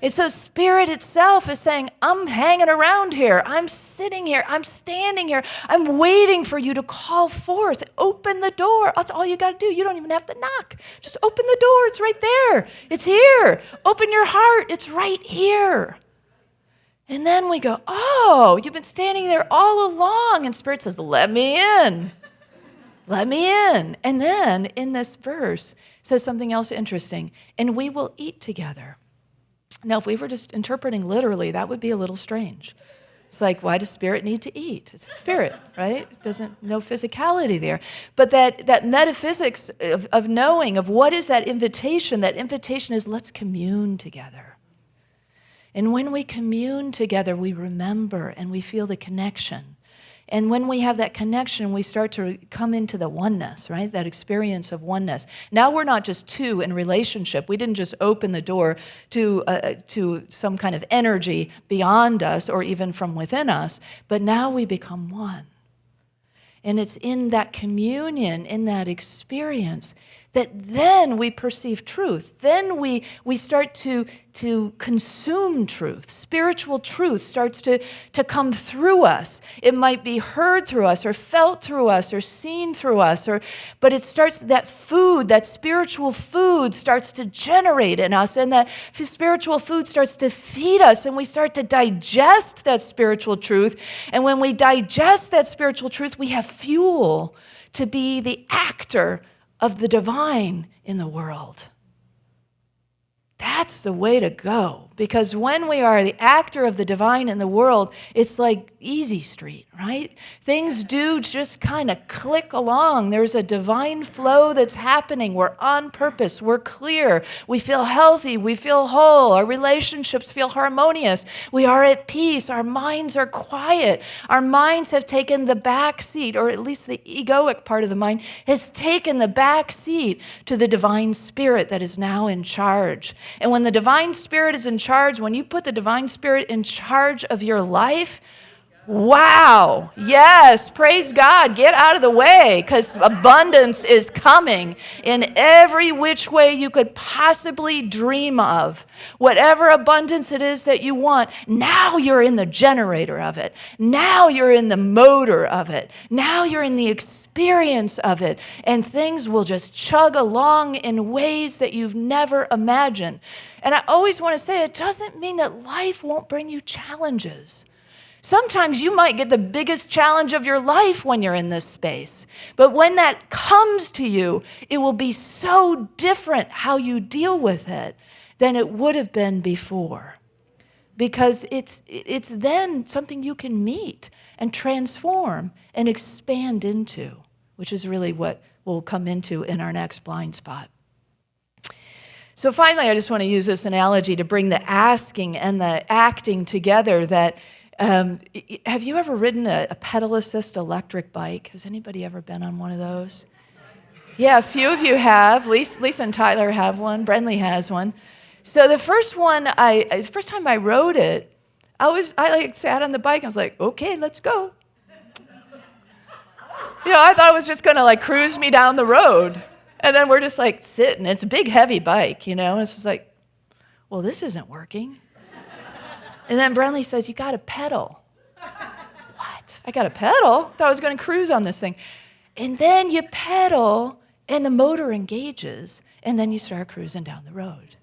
And so Spirit itself is saying, I'm hanging around here. I'm sitting here. I'm standing here. I'm waiting for you to call forth. Open the door. That's all you got to do. You don't even have to knock. Just open the door. It's right there. It's here. Open your heart. It's right here. And then we go, oh, you've been standing there all along. And Spirit says, let me in. Let me in. And then in this verse, it says something else interesting. And we will eat together. Now, if we were just interpreting literally, that would be a little strange. It's like, why does spirit need to eat? It's a spirit, right? It doesn't, no physicality there. But that metaphysics of knowing of what is that invitation is let's commune together. And when we commune together, we remember and we feel the connection. And when we have that connection, we start to come into the oneness, right? That experience of oneness. Now we're not just two in relationship. We didn't just open the door to some kind of energy beyond us or even from within us, but now we become one. And it's in that communion, in that experience, that then we perceive truth. Then we start to consume truth. Spiritual truth starts to come through us. It might be heard through us or felt through us or seen through us, but it starts, that food, that spiritual food starts to generate in us, and that spiritual food starts to feed us, and we start to digest that spiritual truth. And when we digest that spiritual truth, we have fuel to be the actor of the divine in the world. That's the way to go. Because when we are the actor of the divine in the world, it's like easy street, right? Things do just kind of click along. There's a divine flow that's happening. We're on purpose. We're clear. We feel healthy. We feel whole. Our relationships feel harmonious. We are at peace. Our minds are quiet. Our minds have taken the back seat, or at least the egoic part of the mind has taken the back seat to the divine spirit that is now in charge. And when the divine spirit is in charge, when you put the divine spirit in charge of your life, wow, yes, praise God, get out of the way, because abundance is coming in every which way you could possibly dream of. Whatever abundance it is that you want, now you're in the generator of it. Now you're in the motor of it. Now you're in the experience of it. And things will just chug along in ways that you've never imagined. And I always want to say, it doesn't mean that life won't bring you challenges. Sometimes you might get the biggest challenge of your life when you're in this space. But when that comes to you, it will be so different how you deal with it than it would have been before. Because it's then something you can meet and transform and expand into, which is really what we'll come into in our next blind spot. So finally, I just want to use this analogy to bring the asking and the acting together. That have you ever ridden a pedal assist electric bike? Has anybody ever been on one of those? Yeah, a few of you have. Lisa and Tyler have one. Brenly has one. So the first time I rode it, I sat on the bike. I was like, okay, let's go. I thought it was just going to cruise me down the road. And then we're just sitting. It's a big, heavy bike, and it's just like, well, this isn't working. And then Brenly says, you got to pedal. What? I got to pedal? Thought I was going to cruise on this thing. And then you pedal, and the motor engages, and then you start cruising down the road.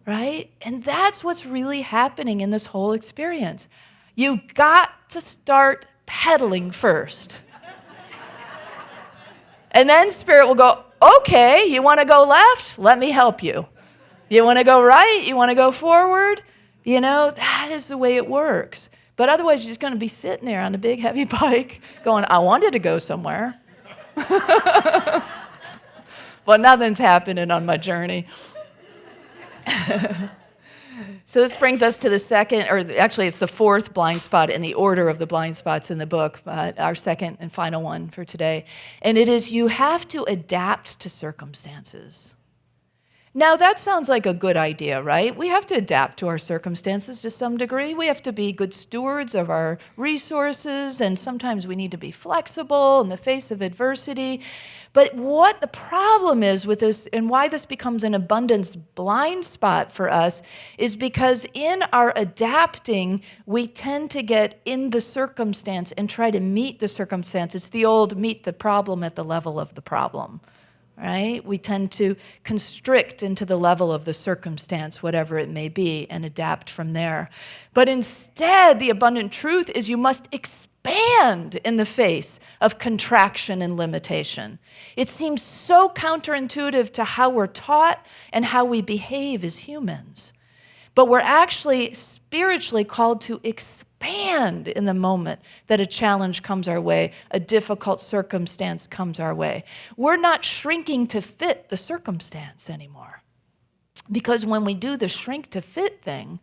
Right? And that's what's really happening in this whole experience. You've got to start pedaling first. And then Spirit will go, okay, you want to go left? Let me help you. You want to go right? You want to go forward? That is the way it works. But otherwise, you're just going to be sitting there on a big, heavy bike going, I wanted to go somewhere. But nothing's happening on my journey. So this brings us to the second, or actually it's the fourth blind spot in the order of the blind spots in the book, our second and final one for today. And it is, you have to adapt to circumstances. Now, that sounds like a good idea, right? We have to adapt to our circumstances to some degree. We have to be good stewards of our resources, and sometimes we need to be flexible in the face of adversity. But what the problem is with this, and why this becomes an abundance blind spot for us, is because in our adapting, we tend to get in the circumstance and try to meet the circumstance. It's the old meet the problem at the level of the problem. Right? We tend to constrict into the level of the circumstance, whatever it may be, and adapt from there. But instead, the abundant truth is you must expand expand in the face of contraction and limitation. It seems so counterintuitive to how we're taught and how we behave as humans. But we're actually spiritually called to expand in the moment that a challenge comes our way, a difficult circumstance comes our way. We're not shrinking to fit the circumstance anymore. Because when we do the shrink to fit thing,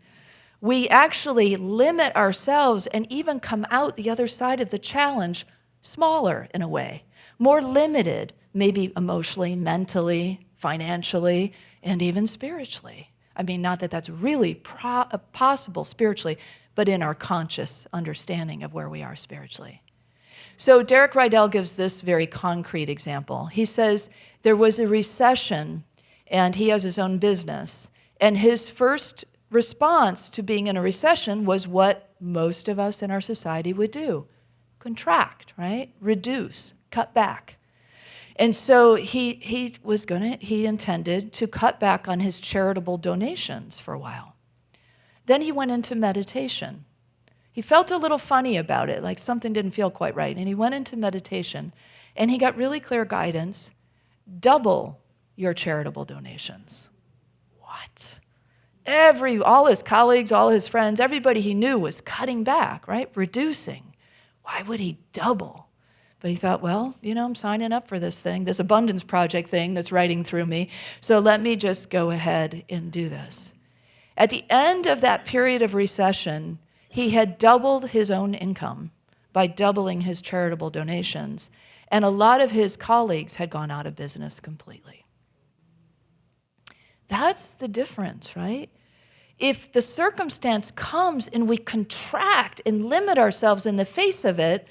we actually limit ourselves and even come out the other side of the challenge smaller in a way, more limited, maybe emotionally, mentally, financially, and even spiritually. I mean, not that that's really possible spiritually, but in our conscious understanding of where we are spiritually. So Derek Rydell gives this very concrete example. He says there was a recession, and he has his own business, and his first response to being in a recession was what most of us in our society would do: contract, right? Reduce, cut back. And so he intended to cut back on his charitable donations for a while. Then he went into meditation. He felt a little funny about it, like something didn't feel quite right. And he went into meditation, and he got really clear guidance: double your charitable donations. What? All his colleagues, all his friends, everybody he knew was cutting back, right? Reducing. Why would he double? But he thought, well, I'm signing up for this thing, this abundance project thing that's riding through me, so let me just go ahead and do this. At the end of that period of recession, he had doubled his own income by doubling his charitable donations, and a lot of his colleagues had gone out of business completely. That's the difference, right? If the circumstance comes and we contract and limit ourselves in the face of it,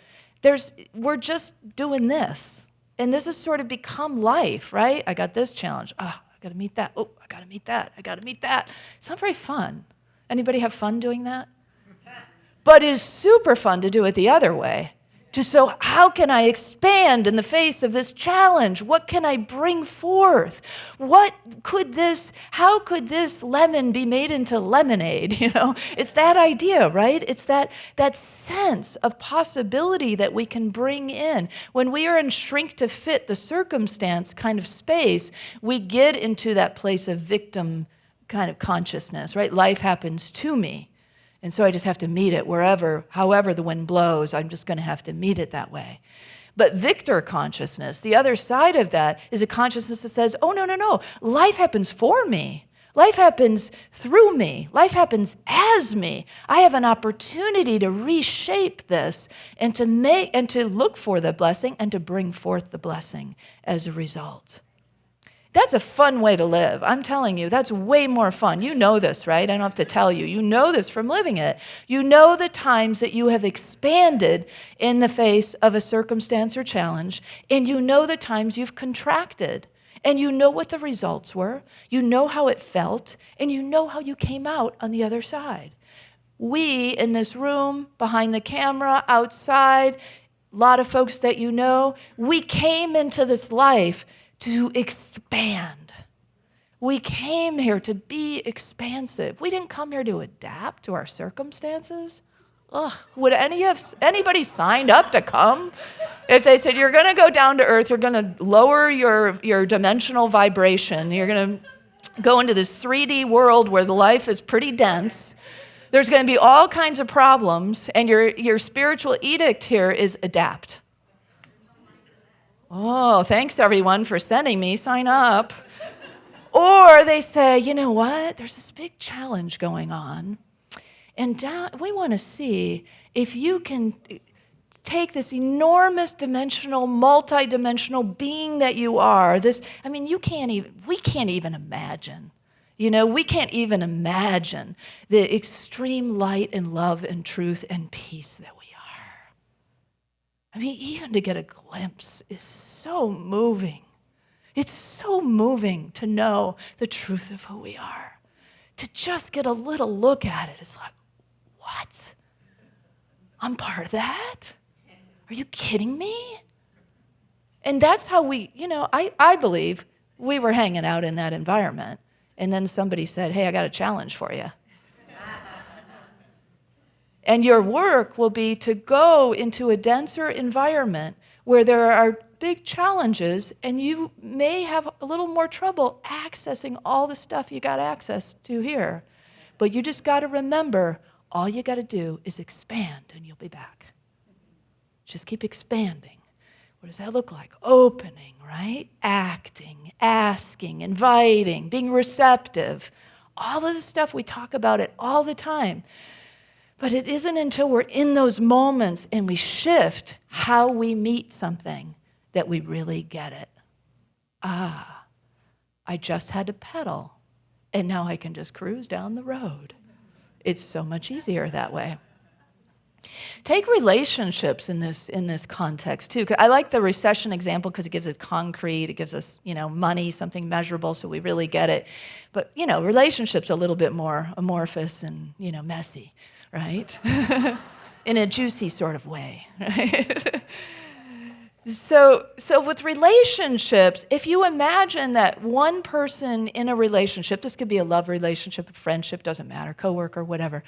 we're just doing this. And this has sort of become life, right? I got this challenge. I got to meet that. Oh, I got to meet that. I got to meet that. It's not very fun. Anybody have fun doing that? But it's super fun to do it the other way. So how can I expand in the face of this challenge? What can I bring forth? How could this lemon be made into lemonade? It's that idea, right? It's that sense of possibility that we can bring in. When we are in shrink to fit the circumstance kind of space, we get into that place of victim kind of consciousness, right? Life happens to me. And so I just have to meet it however the wind blows, I'm just going to have to meet it that way. But victor consciousness, the other side of that, is a consciousness that says, oh, no, life happens for me. Life happens through me. Life happens as me. I have an opportunity to reshape this and to look for the blessing and to bring forth the blessing as a result. That's a fun way to live. I'm telling you, that's way more fun. You know this, right? I don't have to tell you. You know this from living it. You know the times that you have expanded in the face of a circumstance or challenge, and you know the times you've contracted, and you know what the results were. You know how it felt, and you know how you came out on the other side. We, in this room, behind the camera, outside, a lot of folks that you know, we came into this life to expand. We came here to be expansive. We didn't come here to adapt to our circumstances. Would anybody signed up to come? If they said, you're going to go down to earth, you're going to lower your dimensional vibration, you're going to go into this 3D world where the life is pretty dense, there's going to be all kinds of problems, and your spiritual edict here is adapt. Oh, thanks everyone for sending me, sign up. Or they say, you know what, there's this big challenge going on, and we want to see if you can take this enormous dimensional, multi-dimensional being that you are, we can't even imagine. We can't even imagine the extreme light and love and truth and peace that we are. Even to get a glimpse is so moving. It's so moving to know the truth of who we are. To just get a little look at it is like, what? I'm part of that? Are you kidding me? And that's how I believe we were hanging out in that environment. And then somebody said, hey, I got a challenge for you. And your work will be to go into a denser environment where there are big challenges, and you may have a little more trouble accessing all the stuff you got access to here. But you just got to remember, all you got to do is expand, and you'll be back. Just keep expanding. What does that look like? Opening, right? Acting, asking, inviting, being receptive. All of the stuff, we talk about it all the time. But it isn't until we're in those moments and we shift how we meet something that we really get it. I just had to pedal, and now I can just cruise down the road. It's so much easier that way. Take relationships in this context too. I like the recession example because it gives it concrete, it gives us, money, something measurable, so we really get it. But, relationships are a little bit more amorphous and, messy, right? In a juicy sort of way, right? So with relationships, if you imagine that one person in a relationship, this could be a love relationship, a friendship, doesn't matter, coworker, whatever,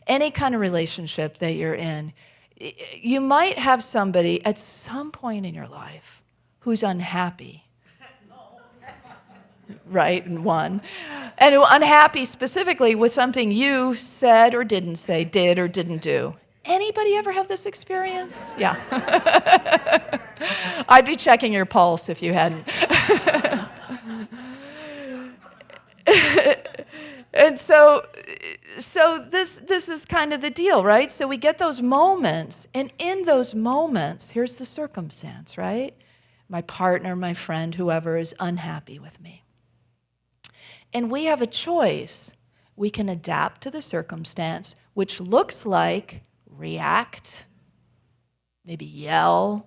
any kind of relationship that you're in, you might have somebody at some point in your life who's unhappy. Right, and unhappy specifically with something you said or didn't say, did or didn't do. Anybody ever have this experience? Yeah. I'd be checking your pulse if you hadn't. And so this is kind of the deal, right? So we get those moments, and in those moments, here's the circumstance, right? My partner, my friend, whoever is unhappy with me. And we have a choice. We can adapt to the circumstance, which looks like react, maybe yell,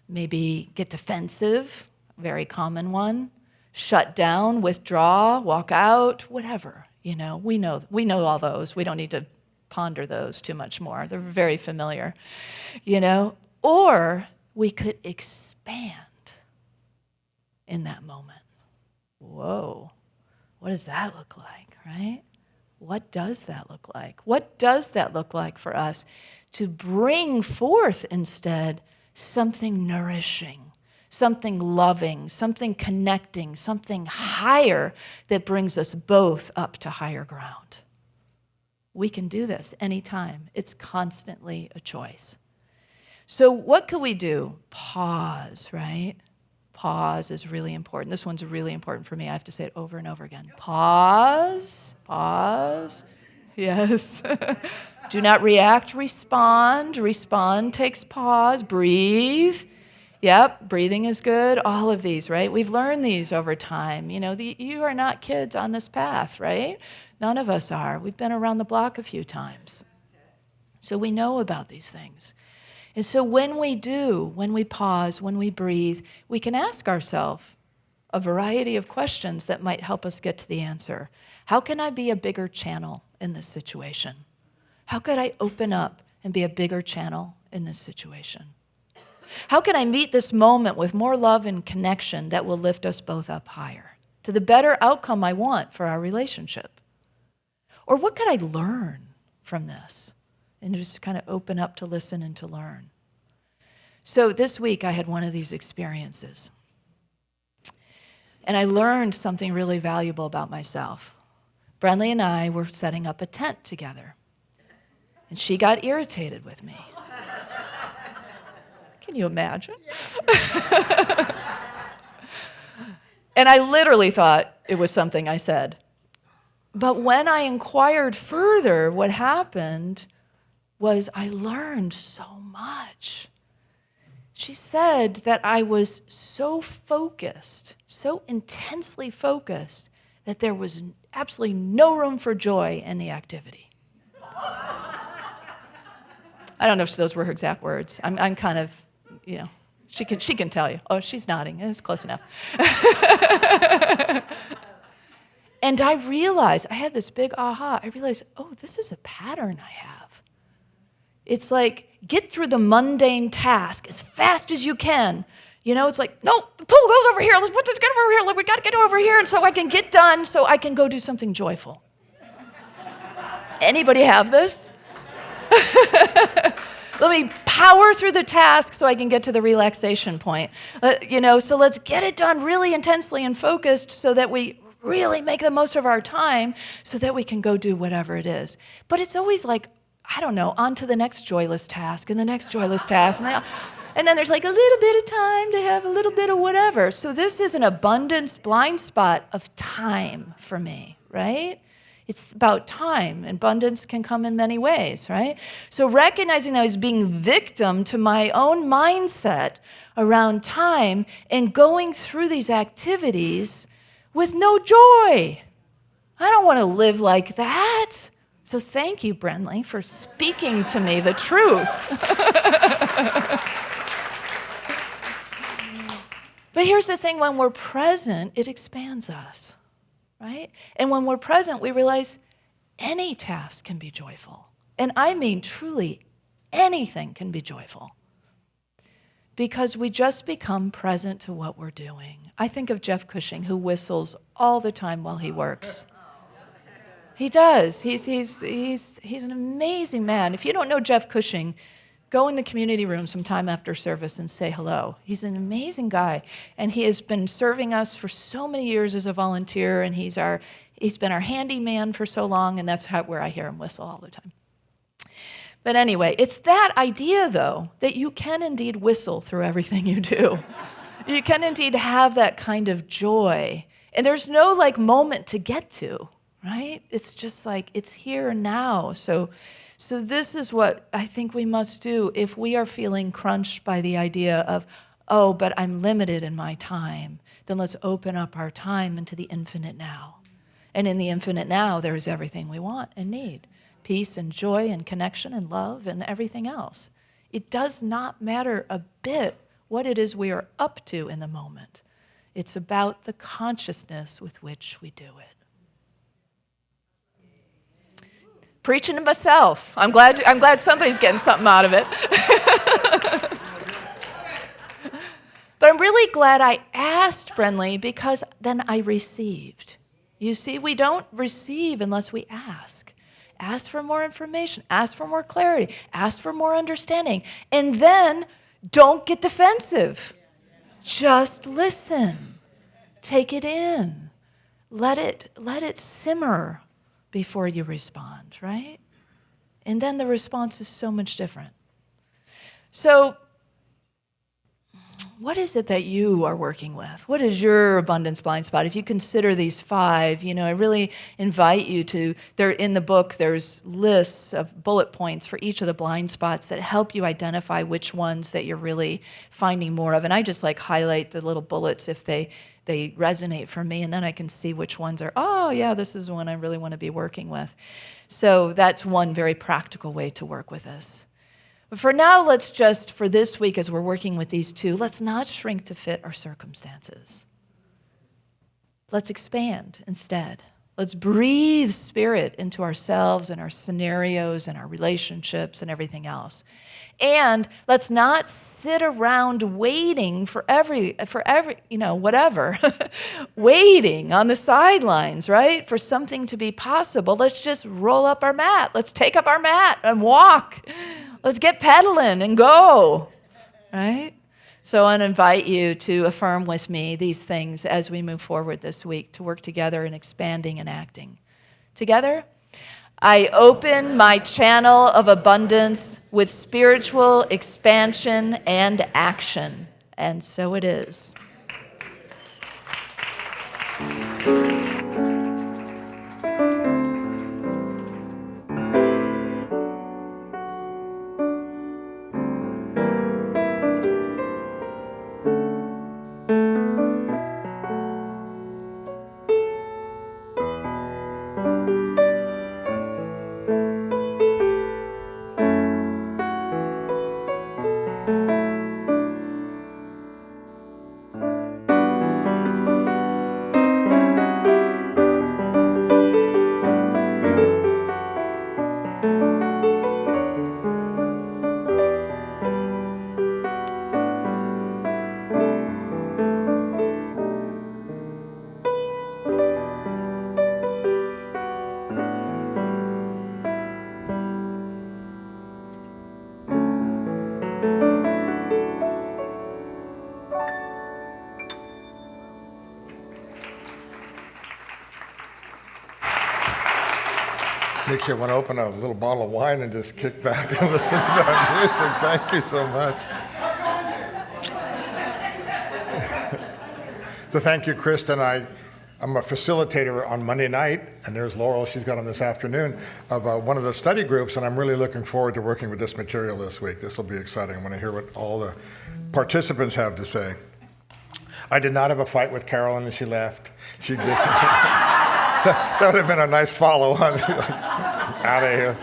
maybe get defensive, very common one, shut down, withdraw, walk out, whatever. We know all those. We don't need to ponder those too much more. They're very familiar, Or we could expand in that moment. Whoa, what does that look like, right? What does that look like? What does that look like for us to bring forth instead something nourishing, something loving, something connecting, something higher that brings us both up to higher ground? We can do this anytime. It's constantly a choice. So what could we do? Pause, right? Pause is really important. This one's really important for me. I have to say it over and over again. Pause, pause. Yes. Do not react, respond. Respond takes pause. Breathe. Yep, breathing is good. All of these, right? We've learned these over time. You are not kids on this path, right? None of us are. We've been around the block a few times. So we know about these things. And so when we pause, when we breathe, we can ask ourselves a variety of questions that might help us get to the answer. How can I be a bigger channel in this situation? How could I open up and be a bigger channel in this situation? How can I meet this moment with more love and connection that will lift us both up higher to the better outcome I want for our relationship? Or what could I learn from this? And just kind of open up to listen and to learn. So this week I had one of these experiences. And I learned something really valuable about myself. Brenly and I were setting up a tent together. And she got irritated with me. Can you imagine? And I literally thought it was something I said. But when I inquired further, what happened was I learned so much. She said that I was so focused, so intensely focused, that there was absolutely no room for joy in the activity. I don't know if those were her exact words. I'm kind of, she can tell you. Oh, she's nodding. It's close enough. And I realized, I had this big aha. I realized, this is a pattern I have. It's like, get through the mundane task as fast as you can. It's like, no, the pool goes over here. Let's put this over here. We got to get over here, and so I can get done, so I can go do something joyful. Anybody have this? Let me power through the task so I can get to the relaxation point. So let's get it done really intensely and focused so that we really make the most of our time so that we can go do whatever it is. But it's always like, I don't know, on to the next joyless task and the next joyless task. And then there's like a little bit of time to have a little bit of whatever. So this is an abundance blind spot of time for me, right? It's about time. Abundance can come in many ways, right? So recognizing that I was being victim to my own mindset around time and going through these activities with no joy. I don't want to live like that. So thank you, Brenly, for speaking to me the truth. But here's the thing, when we're present, it expands us, right? And when we're present, we realize any task can be joyful. And I mean truly, anything can be joyful. Because we just become present to what we're doing. I think of Jeff Cushing, who whistles all the time while he works. He does. He's an amazing man. If you don't know Jeff Cushing, go in the community room sometime after service and say hello. He's an amazing guy, and he has been serving us for so many years as a volunteer, and he's been our handyman for so long, and that's where I hear him whistle all the time. But anyway, it's that idea, though, that you can indeed whistle through everything you do. You can indeed have that kind of joy, and there's no moment to get to, right? It's just it's here and now. So this is what I think we must do if we are feeling crunched by the idea of, oh, but I'm limited in my time. Then let's open up our time into the infinite now. And in the infinite now, there is everything we want and need. Peace and joy and connection and love and everything else. It does not matter a bit what it is we are up to in the moment. It's about the consciousness with which we do it. Preaching to myself. I'm glad somebody's getting something out of it. But I'm really glad I asked Brenly, because then I received. You see, we don't receive unless we ask. Ask for more information. Ask for more clarity. Ask for more understanding. And then don't get defensive. Just listen. Take it in. Let it simmer before you respond, right? And then the response is so much different. So what is it that you are working with? What is your abundance blind spot? If you consider these 5, I really invite you to, in the book, there's lists of bullet points for each of the blind spots that help you identify which ones that you're really finding more of. And I just highlight the little bullets if they resonate for me, and then I can see which ones are, oh yeah, this is one I really want to be working with. So that's one very practical way to work with this. But for now, let's just, for this week as we're working with these 2, let's not shrink to fit our circumstances. Let's expand instead. Let's breathe spirit into ourselves and our scenarios and our relationships and everything else. And let's not sit around waiting for whatever, waiting on the sidelines, right, for something to be possible. Let's just roll up our mat. Let's take up our mat and walk. Let's get pedaling and go, right? So I invite you to affirm with me these things as we move forward this week to work together in expanding and acting. Together, I open my channel of abundance with spiritual expansion and action. And so it is. Makes you want to open a little bottle of wine and just kick back and listen to that music. Thank you so much. So thank you, Kristen. I'm a facilitator on Monday night, and there's Laurel, she's got on this afternoon, of one of the study groups, and I'm really looking forward to working with this material this week. This will be exciting. I want to hear what all the participants have to say. I did not have a fight with Carolyn as she left. She did. That would have been a nice follow-on. Out of here.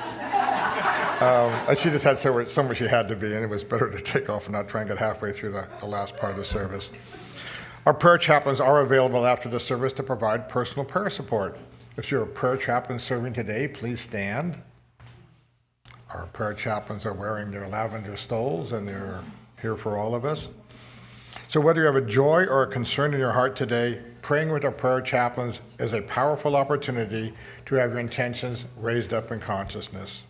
She just had somewhere she had to be, and it was better to take off and not try and get halfway through the last part of the service. Our prayer chaplains are available after the service to provide personal prayer support. If you're a prayer chaplain serving today, please stand. Our prayer chaplains are wearing their lavender stoles, and they're here for all of us. So whether you have a joy or a concern in your heart today, praying with our prayer chaplains is a powerful opportunity to have your intentions raised up in consciousness.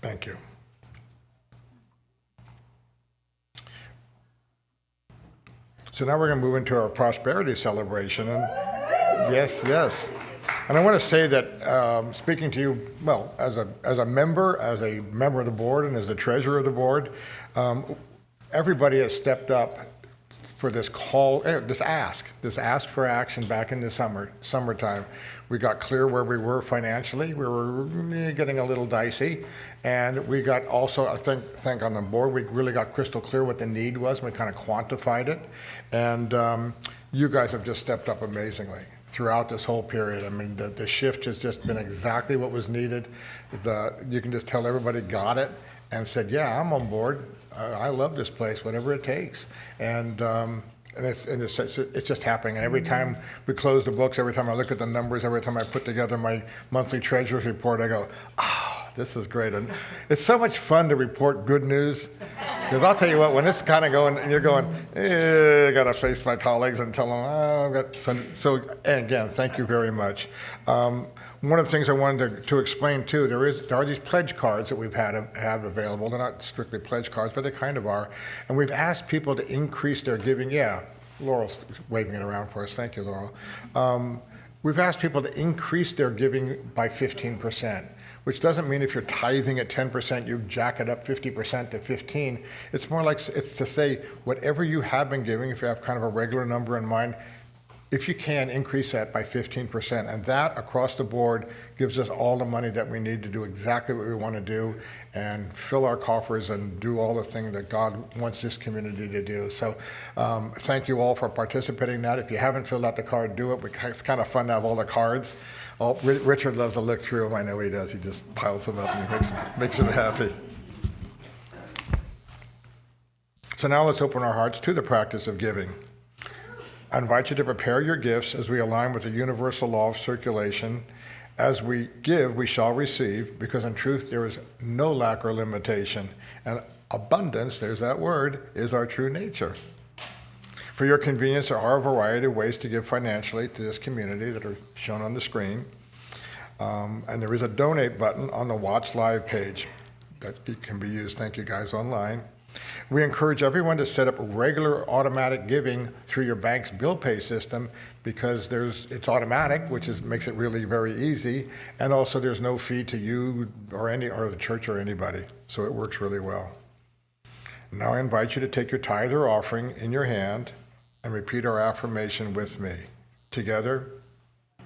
Thank you. So now we're going to move into our prosperity celebration. And yes. And I want to say that speaking to you, well, as a member of the board and as the treasurer of the board, everybody has stepped up for this call, this ask for action back in the summertime. We got clear where we were financially. We were getting a little dicey. And we got also, I think on the board, we really got crystal clear what the need was, and we kind of quantified it. And you guys have just stepped up amazingly throughout this whole period. I mean, the shift has just been exactly what was needed. You can just tell everybody got it and said, yeah, I'm on board. I love this place, whatever it takes. And it's just happening. And every time we close the books, every time I look at the numbers, every time I put together my monthly treasurer's report, I go, this is great. And it's so much fun to report good news. Because I'll tell you what, when it's kind of going, and you're going, I got to face my colleagues and tell them, so again, thank you very much. One of the things I wanted to explain too, there are these pledge cards that we've have available. They're not strictly pledge cards, but they kind of are. And we've asked people to increase their giving. Yeah, Laurel's waving it around for us. Thank you, Laurel. We've asked people to increase their giving by 15%, which doesn't mean if you're tithing at 10%, you jack it up 50% to 15. It's more like, it's to say whatever you have been giving, if you have kind of a regular number in mind, if you can, increase that by 15%. And that, across the board, gives us all the money that we need to do exactly what we want to do and fill our coffers and do all the things that God wants this community to do. So thank you all for participating in that. If you haven't filled out the card, do it. It's kind of fun to have all the cards. Richard loves to look through them. I know he does. He just piles them up and makes him happy. So now let's open our hearts to the practice of giving. I invite you to prepare your gifts as we align with the universal law of circulation. As we give, we shall receive, because in truth there is no lack or limitation. And abundance, there's that word, is our true nature. For your convenience, there are a variety of ways to give financially to this community that are shown on the screen. And there is a donate button on the Watch Live page that can be used. Thank you guys online. We encourage everyone to set up regular automatic giving through your bank's bill pay system, because it's automatic, which makes it really very easy, and also there's no fee to you or the church or anybody, so it works really well. Now I invite you to take your tithe or offering in your hand and repeat our affirmation with me. Together,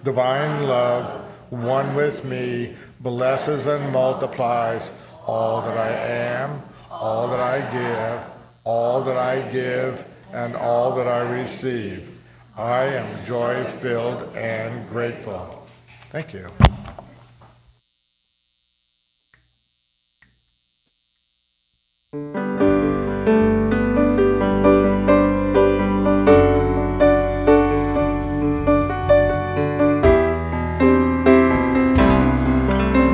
divine love, one with me, blesses and multiplies all that I am, all that I give, and all that I receive. I am joy-filled and grateful. Thank you.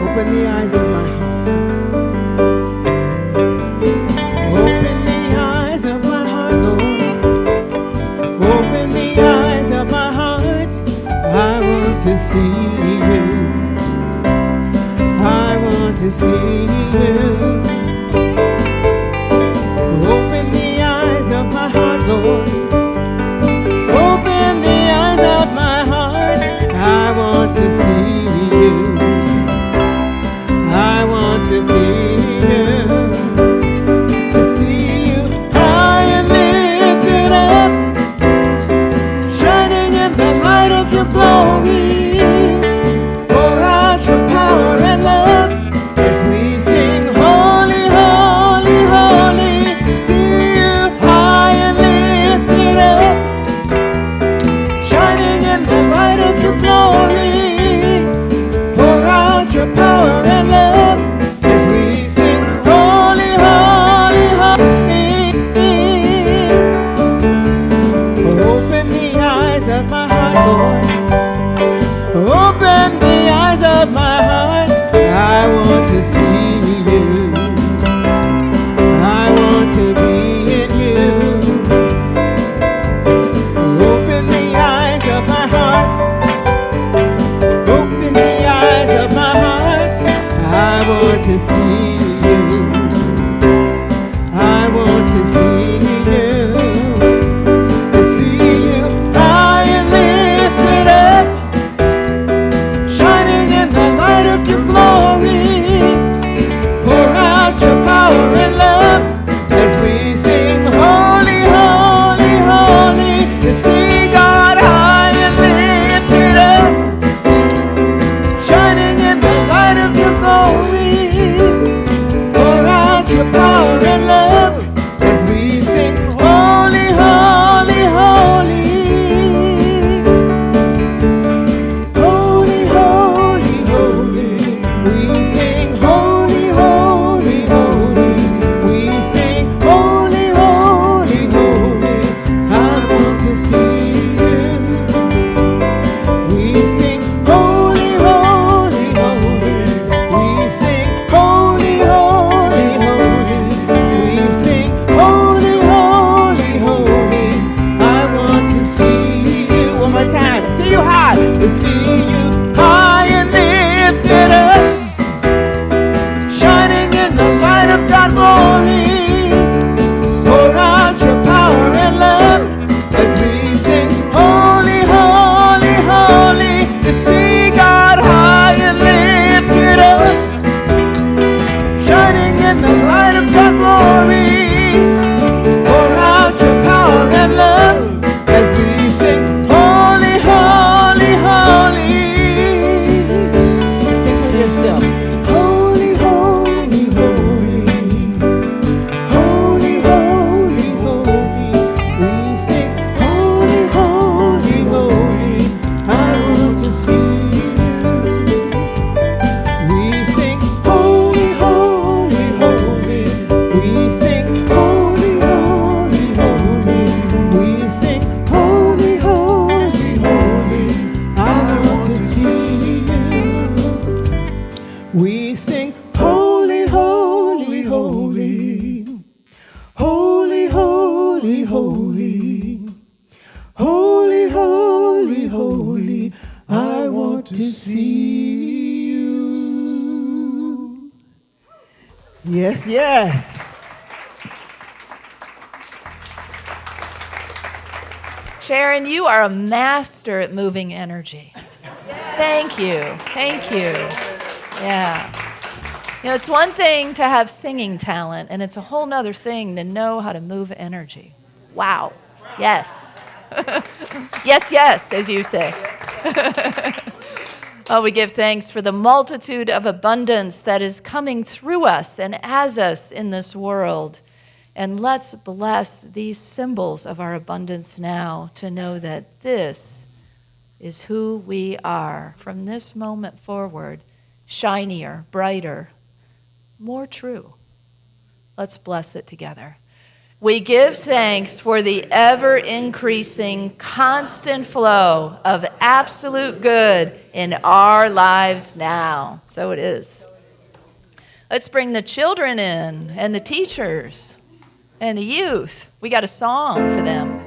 Open the eyes of my to see you. I want to see you. Open the eyes of my heart, Lord. Open the eyes of my heart. I want of my heart, Lord. Open the eyes of my heart. I want to see you. I want to be in you. Open the eyes of my heart. Open the eyes of my heart. I want to see you. I want to see you. To see you high and lifted up, shining in the light of your glory. Pour out your power and love as we sing holy, holy, holy. To see God high and lifted up, shining in the light of your glory. Pour out your power and love as we sing holy, holy, holy. Holy, holy, holy. We sing holy, holy, holy. We sing holy, holy, holy. I want to see you. We sing holy, holy, holy. We sing holy, holy, holy. We sing holy, holy, holy. I want to see you. One more time. See you high. To see you high and lifted up, shining in the light of God's glory. Pour out your power and love as we sing holy, holy, holy. To see God high and lifted up, shining in the light of God's glory. Pour out your power and love as we sing holy, holy, holy. Sing for yourself. Holy, holy, holy. Holy, holy, holy. We sing holy, holy, holy. I want to see you. We sing holy, holy, holy. We sing holy, holy, holy. We sing holy, holy, holy. I want to see you. We sing holy, holy, holy. Holy, holy, holy. Holy, holy, holy. I want to see you. Yes, yes. Sharon, you are a master at moving energy. Thank you. Thank you. Yeah. You know, it's one thing to have singing talent, and it's a whole nother thing to know how to move energy. Wow. Yes. Yes, yes, as you say. Oh, we give thanks for the multitude of abundance that is coming through us and as us in this world. And let's bless these symbols of our abundance now to know that this is who we are from this moment forward, shinier, brighter, more true. Let's bless it together. We give thanks for the ever-increasing, constant flow of absolute good in our lives now. So it is. Let's bring the children in and the teachers and the youth. We got a song for them.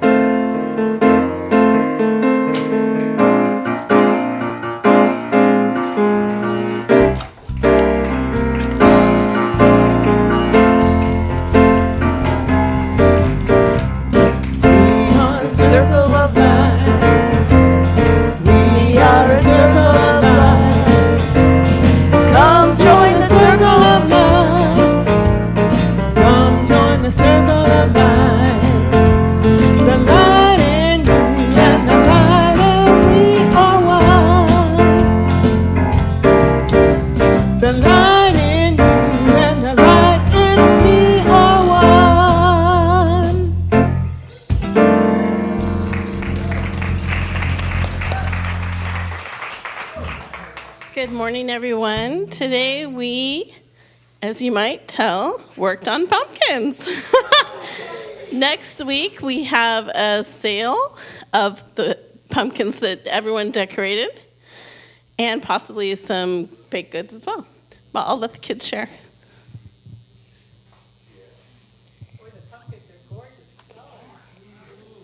Good morning, everyone. Today we, as you might tell, worked on pumpkins. Next week we have a sale of the pumpkins that everyone decorated, and possibly some baked goods as well. But I'll let the kids share.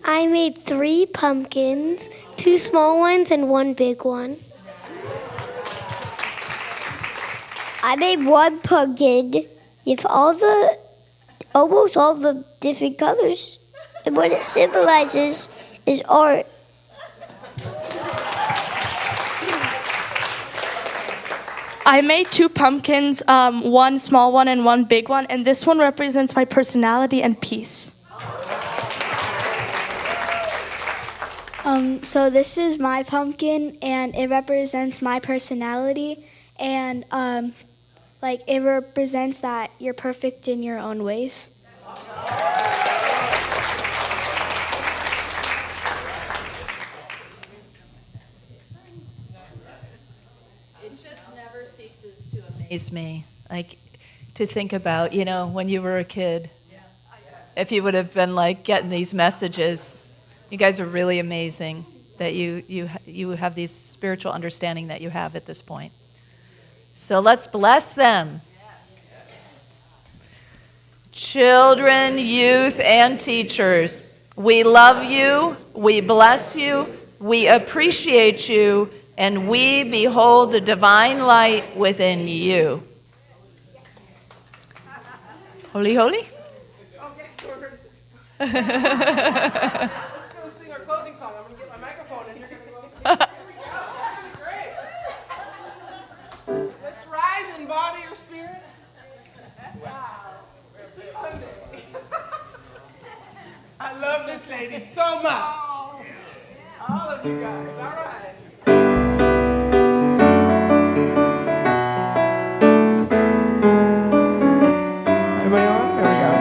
I made 3 pumpkins, 2 small ones and 1 big one. I made 1 pumpkin with almost all the different colors. And what it symbolizes is art. I made 2 pumpkins, 1 small one and 1 big one, and this one represents my personality and peace. So this is my pumpkin, and it represents my personality, and it represents that you're perfect in your own ways. It just never ceases to amaze me, to think about, when you were a kid, if you would have been getting these messages. You guys are really amazing that you have these spiritual understanding that you have at this point. So let's bless them. Children, youth, and teachers, we love you, we bless you, we appreciate you, and we behold the divine light within you. Holy, holy? Sing our closing song. I'm going to get my microphone and you're going to go up. Here we go. That's going to be great. Let's rise in body or spirit. Wow. It's a fun day. I love this lady so much. All of you guys. All right. Everybody on? There we go.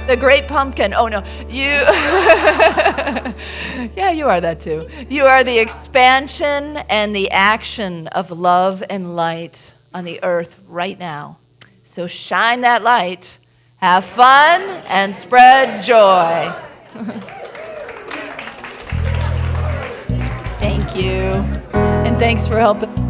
The great pumpkin. Oh, no. You. Yeah, you are that too. You are the expansion and the action of love and light on the earth right now. So shine that light, have fun, and spread joy. Thank you. And thanks for helping.